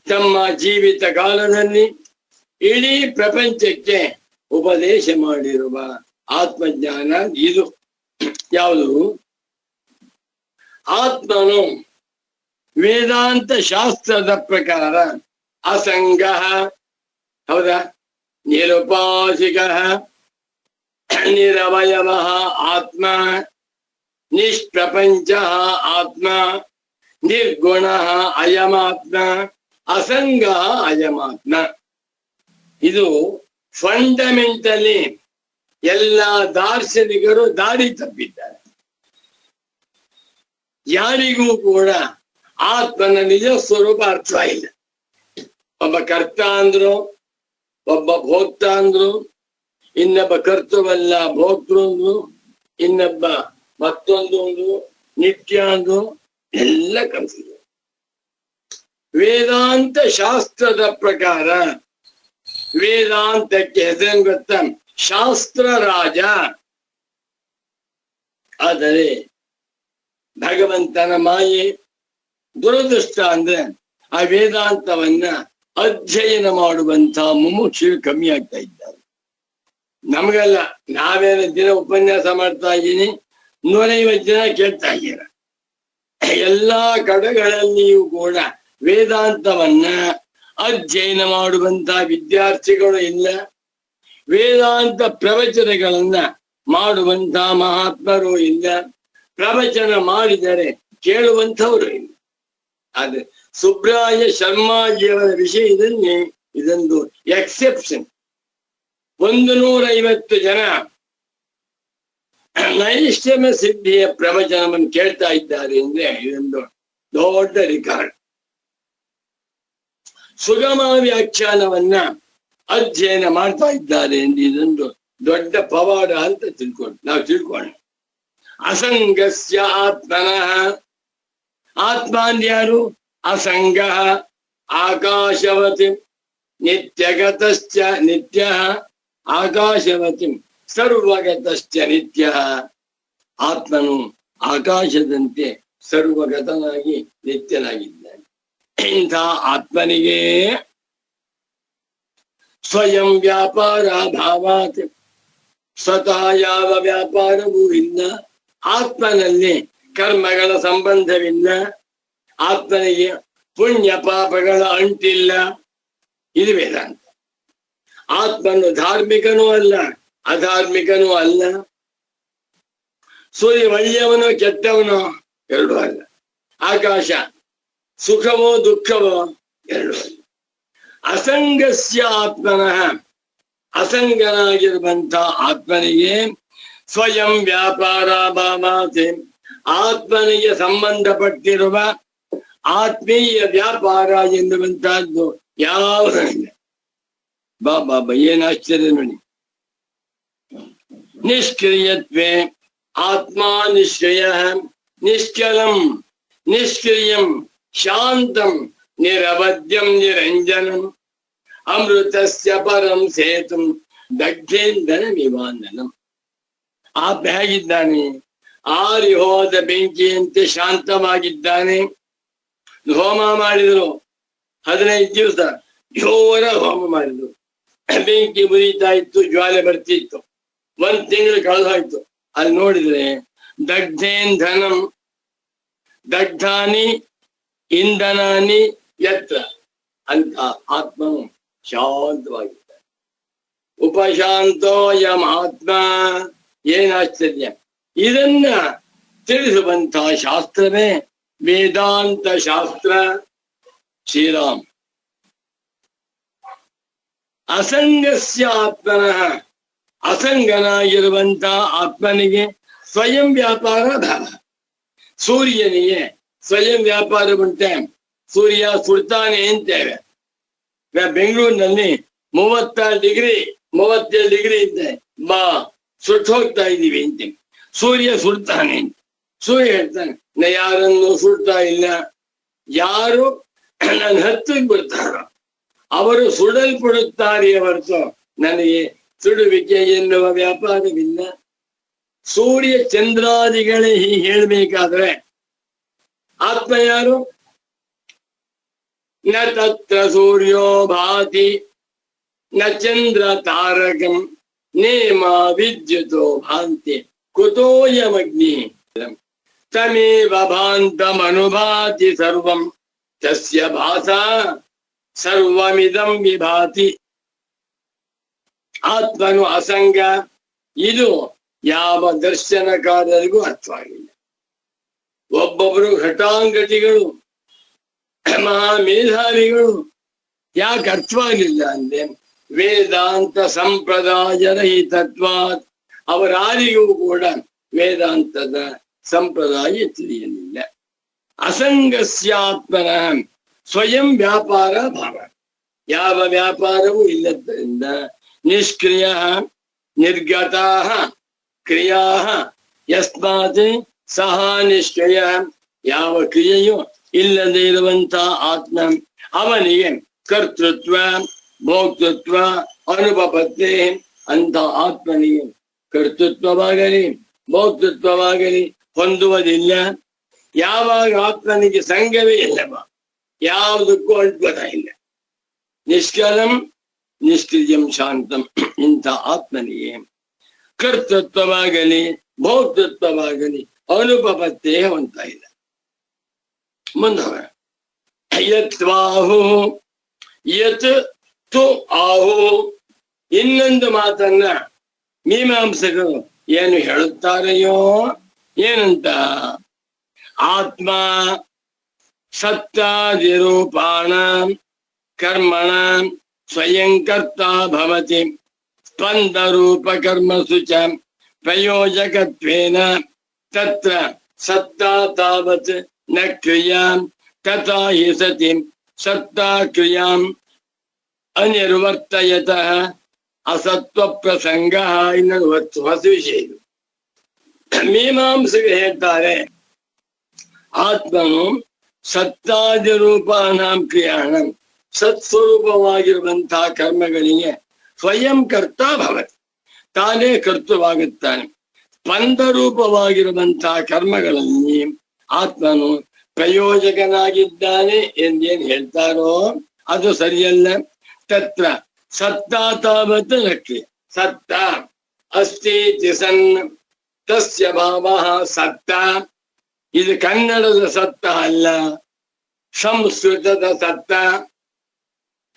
[SPEAKER 2] ತಮ್ಮ ಜೀವಿತ ಕಾಲದಲ್ಲಿ ಇಡೀ ಪ್ರಪಂಚಕ್ಕೆ ಉಪದೇಶ ಮಾಡಿರುವ ಆತ್ಮಜ್ಞಾನ ಇದು. ಯಾವುದು? ಆತ್ಮನು ವೇದಾಂತ ಶಾಸ್ತ್ರದ ಪ್ರಕಾರ ಅಸಂಗ, ಹೌದಾ, ನಿರುಪಾಸಿಕ, ನಿರವಯವ ಆತ್ಮ, ನಿಷ್ಪ್ರಪಂಚ ಆತ್ಮ, ನಿರ್ಗುಣ ಅಯಮಾತ್ಮ, ಅಸಂಗ ಅಯಮಾತ್ಮ. ಇದು ಫಂಡಮೆಂಟಲಿ ಎಲ್ಲ ದಾರ್ಶನಿಕರು ದಾರಿ ತಪ್ಪಿದ್ದಾರೆ. ಯಾರಿಗೂ ಕೂಡ ಆತ್ಮನ ನಿಜ ಸ್ವರೂಪ ಅರ್ಥ ಇಲ್ಲ. ಒಬ್ಬ ಕರ್ತ ಅಂದ್ರು, ಒಬ್ಬ ಭೋಕ್ತ ಅಂದ್ರು, ಇನ್ನೊಬ್ಬ ಕರ್ತೃವಲ್ಲ ಭೋಕ್ತೃ ಅಂದ್ರು, ಇನ್ನೊಬ್ಬ ಮತ್ತೊಂದು ಅಂದ್ರು, ನಿತ್ಯ ಅಂದ್ರು, ಎಲ್ಲ ಕಲಿಸಿದ್ರು. ವೇದಾಂತ ಶಾಸ್ತ್ರದ ಪ್ರಕಾರ ವೇದಾಂತಕ್ಕೆ ಹೆಸರು ಗೊತ್ತಾ? ಶಾಸ್ತ್ರ ರಾಜ. ಆದರೆ ಭಗವಂತನ ಮಾಯೆ ದುರದೃಷ್ಟ ಅಂದ್ರೆ ಆ ವೇದಾಂತವನ್ನ ಅಧ್ಯಯನ ಮಾಡುವಂತ ಮುಮುಕ್ಷು ಕಮ್ಮಿ ಆಗ್ತಾ ಇದ್ದಾರೆ. ನಮಗೆಲ್ಲ ನಾವೇನ ದಿನ ಉಪನ್ಯಾಸ ಮಾಡ್ತಾ ಇದ್ದೀನಿ, 150 ಜನ ಕೇಳ್ತಾ ಇದ್ದೀರ. ಎಲ್ಲಾ ಕಡೆಗಳಲ್ಲಿಯೂ ಕೂಡ ವೇದಾಂತವನ್ನ ಅಧ್ಯಯನ ಮಾಡುವಂತ ವಿದ್ಯಾರ್ಥಿಗಳು ಇಲ್ಲ. ವೇದಾಂತ ಪ್ರವಚನಗಳನ್ನ ಮಾಡುವಂತ ಮಹಾತ್ಮರು ಇಲ್ಲ. ಪ್ರವಚನ ಮಾಡಿದರೆ ಕೇಳುವಂಥವರು ಇಲ್ಲ. ಆದ್ರೆ ಸುಬ್ರಾಯ ಶರ್ಮಾಜಿಯವರ ವಿಷಯದಲ್ಲಿ ಇದೊಂದು ಎಕ್ಸೆಪ್ಷನ್. 150 ಜನ ನೈಷ್ಠ್ಯಮ ಸಿದ್ಧಿಯ ಪ್ರವಚನವನ್ನು ಕೇಳ್ತಾ ಇದ್ದಾರೆ ಅಂದ್ರೆ ಇದೊಂದು ದೊಡ್ಡ ರಿಕಾರ್ಡ್. ಸುಗಮ ವ್ಯಾಖ್ಯಾನವನ್ನ ಅಧ್ಯಯನ ಮಾಡ್ತಾ ಇದ್ದಾರೆ ಎಂದು ಇದೊಂದು ದೊಡ್ಡ ಪವಾಡ ಅಂತ ನಾವು ತಿಳ್ಕೊಳ್ಳೋಣ. ಅಸಂಗಸ್ಯ ಆತ್ಮನಃ, ಆತ್ಮ ಅಂದ್ಯಾರು? ಅಸಂಗ ಆಕಾಶವತಿ ನಿತ್ಯಗತಶ್ಚ ನಿತ್ಯ, ಆಕಾಶವತಿ ಸರ್ವಗತಶ್ಚ ನಿತ್ಯ. ಆತ್ಮನು ಆಕಾಶದಂತೆ ಸರ್ವಗತನಾಗಿ ನಿತ್ಯನಾಗಿದ್ದಾನೆ. ಇಂಥ ಆತ್ಮನಿಗೆ ಸ್ವಯಂ ವ್ಯಾಪಾರ ಭಾವಾತ್, ಸ್ವತಃ ಯಾವ ವ್ಯಾಪಾರವೂ ಇಲ್ಲ. ಆತ್ಮನಲ್ಲಿ ಕರ್ಮಗಳ ಸಂಬಂಧವಿಲ್ಲ. ಆತ್ಮನಿಗೆ ಪುಣ್ಯ ಪಾಪಗಳ ಅಂಟಿಲ್ಲ. ಇದು ವೇದಾಂತ. ಆತ್ಮನು ಧಾರ್ಮಿಕನೂ ಅಲ್ಲ, ಅಧಾರ್ಮಿಕನೂ ಅಲ್ಲ. ಸೂರ್ಯ ಒಳ್ಳೆಯವನೋ ಕೆಟ್ಟವನೋ ಎರಡೂ ಅಲ್ಲ. ಆಕಾಶ ಸುಖವೋ ದುಃಖವೋ ಎರಡೂ ಅಲ್ಲ. ಅಸಂಗಸ್ಯ ಆತ್ಮನಃ, ಅಸಂಗನಾಗಿರುವಂತ ಆತ್ಮನಿಗೆ ಸ್ವಯಂ ವ್ಯಾಪಾರ ಭಾವಾತೆ, ಆತ್ಮನಿಗೆ ಸಂಬಂಧಪಟ್ಟಿರುವ ಆತ್ಮೀಯ ವ್ಯಾಪಾರ ಎನ್ನುವಂತಹದ್ದು ಯಾವುದಿಲ್ಲ. ಬಾಬಾ ಏನ್ ಆಶ್ಚರ್ಯ ನೋಡಿ. ನಿಷ್ಕ್ರಿಯತ್ವೇ ಆತ್ಮ ನಿಷ್ಕ್ರಿಯ, ನಿಷ್ಕಲಂ ನಿಷ್ಕ್ರಿಯಂ ಶಾಂತಂ ನಿರವದ್ಯಂ ನಿರಂಜನಂ ಅಮೃತಸ್ಯ ಪರಂ ಸೇತುಂ ದಗ್ಧೇಂದನ ವಿವಾಂದನಂ. ಆತ್ಮ ಹೇಗಿದ್ದಾನೆ? ಆರಿ ಹೋದ ಬೆಂಕಿಯಂತೆ ಶಾಂತವಾಗಿದ್ದಾನೆ. ಹೋಮ ಮಾಡಿದ್ರು 15 ದಿವಸ ಜೋರ ಹೋಮ ಮಾಡಿದ್ರು. ಬೆಂಕಿ ಉರಿತಾ ಇತ್ತು, ಜ್ವಾಲೆ ಬರ್ತಿತ್ತು. 1 ತಿಂಗಳು ಕಳೆದೋಯ್ತು. ಅಲ್ಲಿ ನೋಡಿದ್ರೆ ದಗ್ಧೇಂಧನಂ, ದಗ್ಧಾನಿ ಇಂಧನಾನಿ ಯತ್ರ ಅಂತ ಆತ್ಮನು ಶಾಂತವಾಗಿದ್ದಾನೆ. ಉಪಶಾಂತೋಯಂ ಆತ್ಮ. ಏನ್ ಆಶ್ಚರ್ಯ! ಇದನ್ನ ತಿಳಿಸುವಂತಹ ಶಾಸ್ತ್ರವೇ ವೇದಾಂತ ಶಾಸ್ತ್ರ. ಶ್ರೀರಾಮ್. ಅಸಂಗಸ್ಯ ಆತ್ಮನಃ, ಅಸಂಗನಾಗಿರುವಂತ ಆತ್ಮನಿಗೆ ಸ್ವಯಂ ವ್ಯಾಪಾರ ಭಾವ. ಸೂರ್ಯನಿಗೆ ಸ್ವಯಂ ವ್ಯಾಪಾರ ಉಂಟೆ, ಸೂರ್ಯ ಸುಡ್ತಾನೆ ಅಂತೇವೆ. ಬೆಂಗಳೂರಿನಲ್ಲಿ 37 ಡಿಗ್ರಿ ಇದ್ದೆ, ಬಾ ಸುಟ್ಟು ಹೋಗ್ತಾ ಇದೀವಿ ಅಂತ. ಸೂರ್ಯ ಸುಡ್ತಾನೆ ಅಂತ. ಸೂರ್ಯ ಹೇಳ್ತಾನೆ, ನಾ ಯಾರನ್ನು ಸುಡ್ತಾ ಇಲ್ಲ, ಯಾರು ನನ್ನ ಹತ್ತಿಗೆ ಬರ್ತಾರೋ ಅವರು ಸುಡಲ್ಪಡುತ್ತಾರೆ ಹೊರತು ನನಗೆ ಸುಡುವಿಕೆ ಎನ್ನುವ ವ್ಯಾಪಾರವಿಲ್ಲ. ಸೂರ್ಯ ಚಂದ್ರಾದಿಗಳೇ ಹೀಗೆ ಹೇಳ್ಬೇಕಾದ್ರೆ ಆತ್ಮ ಯಾರು? ನ ತತ್ರ ಸೂರ್ಯೋ ಭಾತಿ ನ ಚಂದ್ರ ತಾರಕಂ ನೇಮ ವಿದ್ಯುತೋ ಭಾಂತಿ ಕುತೋಯಮಗ್ನಿ ತಮೇವ ಭಾಂತಮನುಭಾತಿ ಸರ್ವಂ ತಸ್ಯ ಭಾಸಾ ಸರ್ವಮಿದಂ ವಿಭಾತಿ. ಆತ್ಮನು ಅಸಂಗ, ಇದು ಯಾವ ದರ್ಶನಕಾರರಿಗೂ ಅರ್ಥವಾಗಿಲ್ಲ. ಒಬ್ಬೊಬ್ರು ಘಟಾಂಗಟಿಗಳು, ಮಹಾಮೇಧಾವಿಗಳು ಯಾಕೆ ಅರ್ಥವಾಗಿಲ್ಲ ಅಂದ್ರೆ ವೇದಾಂತ ಸಂಪ್ರದಾಯ ರಹಿತತ್ವಾತ್, ಅವರಾರಿಗೂ ಕೂಡ ವೇದಾಂತದ ಸಂಪ್ರದಾಯ ತಿಳಿಯಲಿಲ್ಲ. ಅಸಂಗಸ್ಯಾತ್ಮನ ಸ್ವಯಂ ವ್ಯಾಪಾರ ಭಾವ, ಯಾವ ವ್ಯಾಪಾರವೂ ಇಲ್ಲದ್ದರಿಂದ ನಿಷ್ಕ್ರಿಯ ನಿರ್ಗತಾ ಕ್ರಿಯಾ ಯಸ್ಮಾತ್ ಸಹ ನಿಷ್ಕ್ರಿಯ, ಯಾವ ಕ್ರಿಯೆಯೂ ಇಲ್ಲದೆ ಇರುವಂತ ಆತ್ಮ ಅವನಿಗೆ ಕರ್ತೃತ್ವ ಭೋಕ್ತೃತ್ವ ಅನುಪಪತ್ತೆ. ಅಂತ ಆತ್ಮನಿಗೆ ಕರ್ತೃತ್ವವಾಗಲಿ ಭೋಕ್ತೃತ್ವವಾಗಲಿ ಹೊಂದುವುದಿಲ್ಲ. ಯಾವಾಗ ಆತ್ಮನಿಗೆ ಸಂಘವೇ ಇಲ್ಲವ, ಯಾವುದಕ್ಕೂ ಅಂಟ್ಕೋತ ಇಲ್ಲ. ನಿಷ್ಕಲಂ ನಿಷ್ಕ್ರಿಯಂ ಶಾಂತಂ. ಇಂಥ ಆತ್ಮನಿಗೆ ಕರ್ತೃತ್ವವಾಗಲಿ ಭೋಕ್ತೃತ್ವವಾಗಲಿ ಅನುಪಪತ್ತೇ ಹೊಂದ್ತಾ ಇಲ್ಲ. ಮುಂದವ ಯತ್ವಾಹು ಯತ್ ತು ಆಹು. ಇನ್ನೊಂದು ಮಾತನ್ನ ಮೀಮಾಂಸಕರು ಏನು ಹೇಳುತ್ತಾರೆಯೋ, ಏನಂತ? ಆತ್ಮ ಸತ್ತಾದಿರೂಪಾಣ ಕರ್ಮಣ ಸ್ವಯಂ ಕರ್ತ ಭವತಿ ಸ್ಪಂದ ರೂಪ ಕರ್ಮಸು ಚ ಪ್ರಯೋಜಕತ್ವೇನ ತತ್ರ ಸತ್ತಾ ತಾವತ್ ನ ಕ್ರಿಯಾಂ ತಥಾ ಹಿ ಸತಿ ಸತ್ತಾ ಕ್ರಿಯಾಂ ಅನಿರ್ವರ್ತಯತಃ ಅಸತ್ವ ಪ್ರಸಂಗ. ಇನ್ನೊಂದು ಹೊಸ ವಿಷಯ ಇದು. ಮೀಮಾಂಸಕರು ಹೇಳ್ತಾರೆ, ಆತ್ಮನು ಸತ್ತಾದಿ ರೂಪಾನಾಂ ಕ್ರಿಯಾಣಂ, ಸತ್ಸ್ವರೂಪವಾಗಿರುವಂತಹ ಕರ್ಮಗಳಿಗೆ ಸ್ವಯಂ ಕರ್ತ ಭವತಿ, ತಾನೇ ಕರ್ತೃವಾಗುತ್ತಾನೆ. ಸ್ಪಂದ ರೂಪವಾಗಿರುವಂತಹ ಕರ್ಮಗಳಲ್ಲಿ ಆತ್ಮನು ಪ್ರಯೋಜಕನಾಗಿದ್ದಾನೆ ಎಂದೇನು ಹೇಳ್ತಾರೋ ಅದು ಸರಿಯಲ್ಲ. ತತ್ರ ಸತ್ತಾ ತಾವತ್ ನ ಕ್ರಿಯ. ಸತ್ತ ಅಸ್ತಿ ಸನ್ ತಸ್ಯ ಭಾವ ಸತ್ತ. ಇದು ಕನ್ನಡದ ಸತ್ತ ಅಲ್ಲ, ಸಂಸ್ಕೃತದ ಸತ್ತ.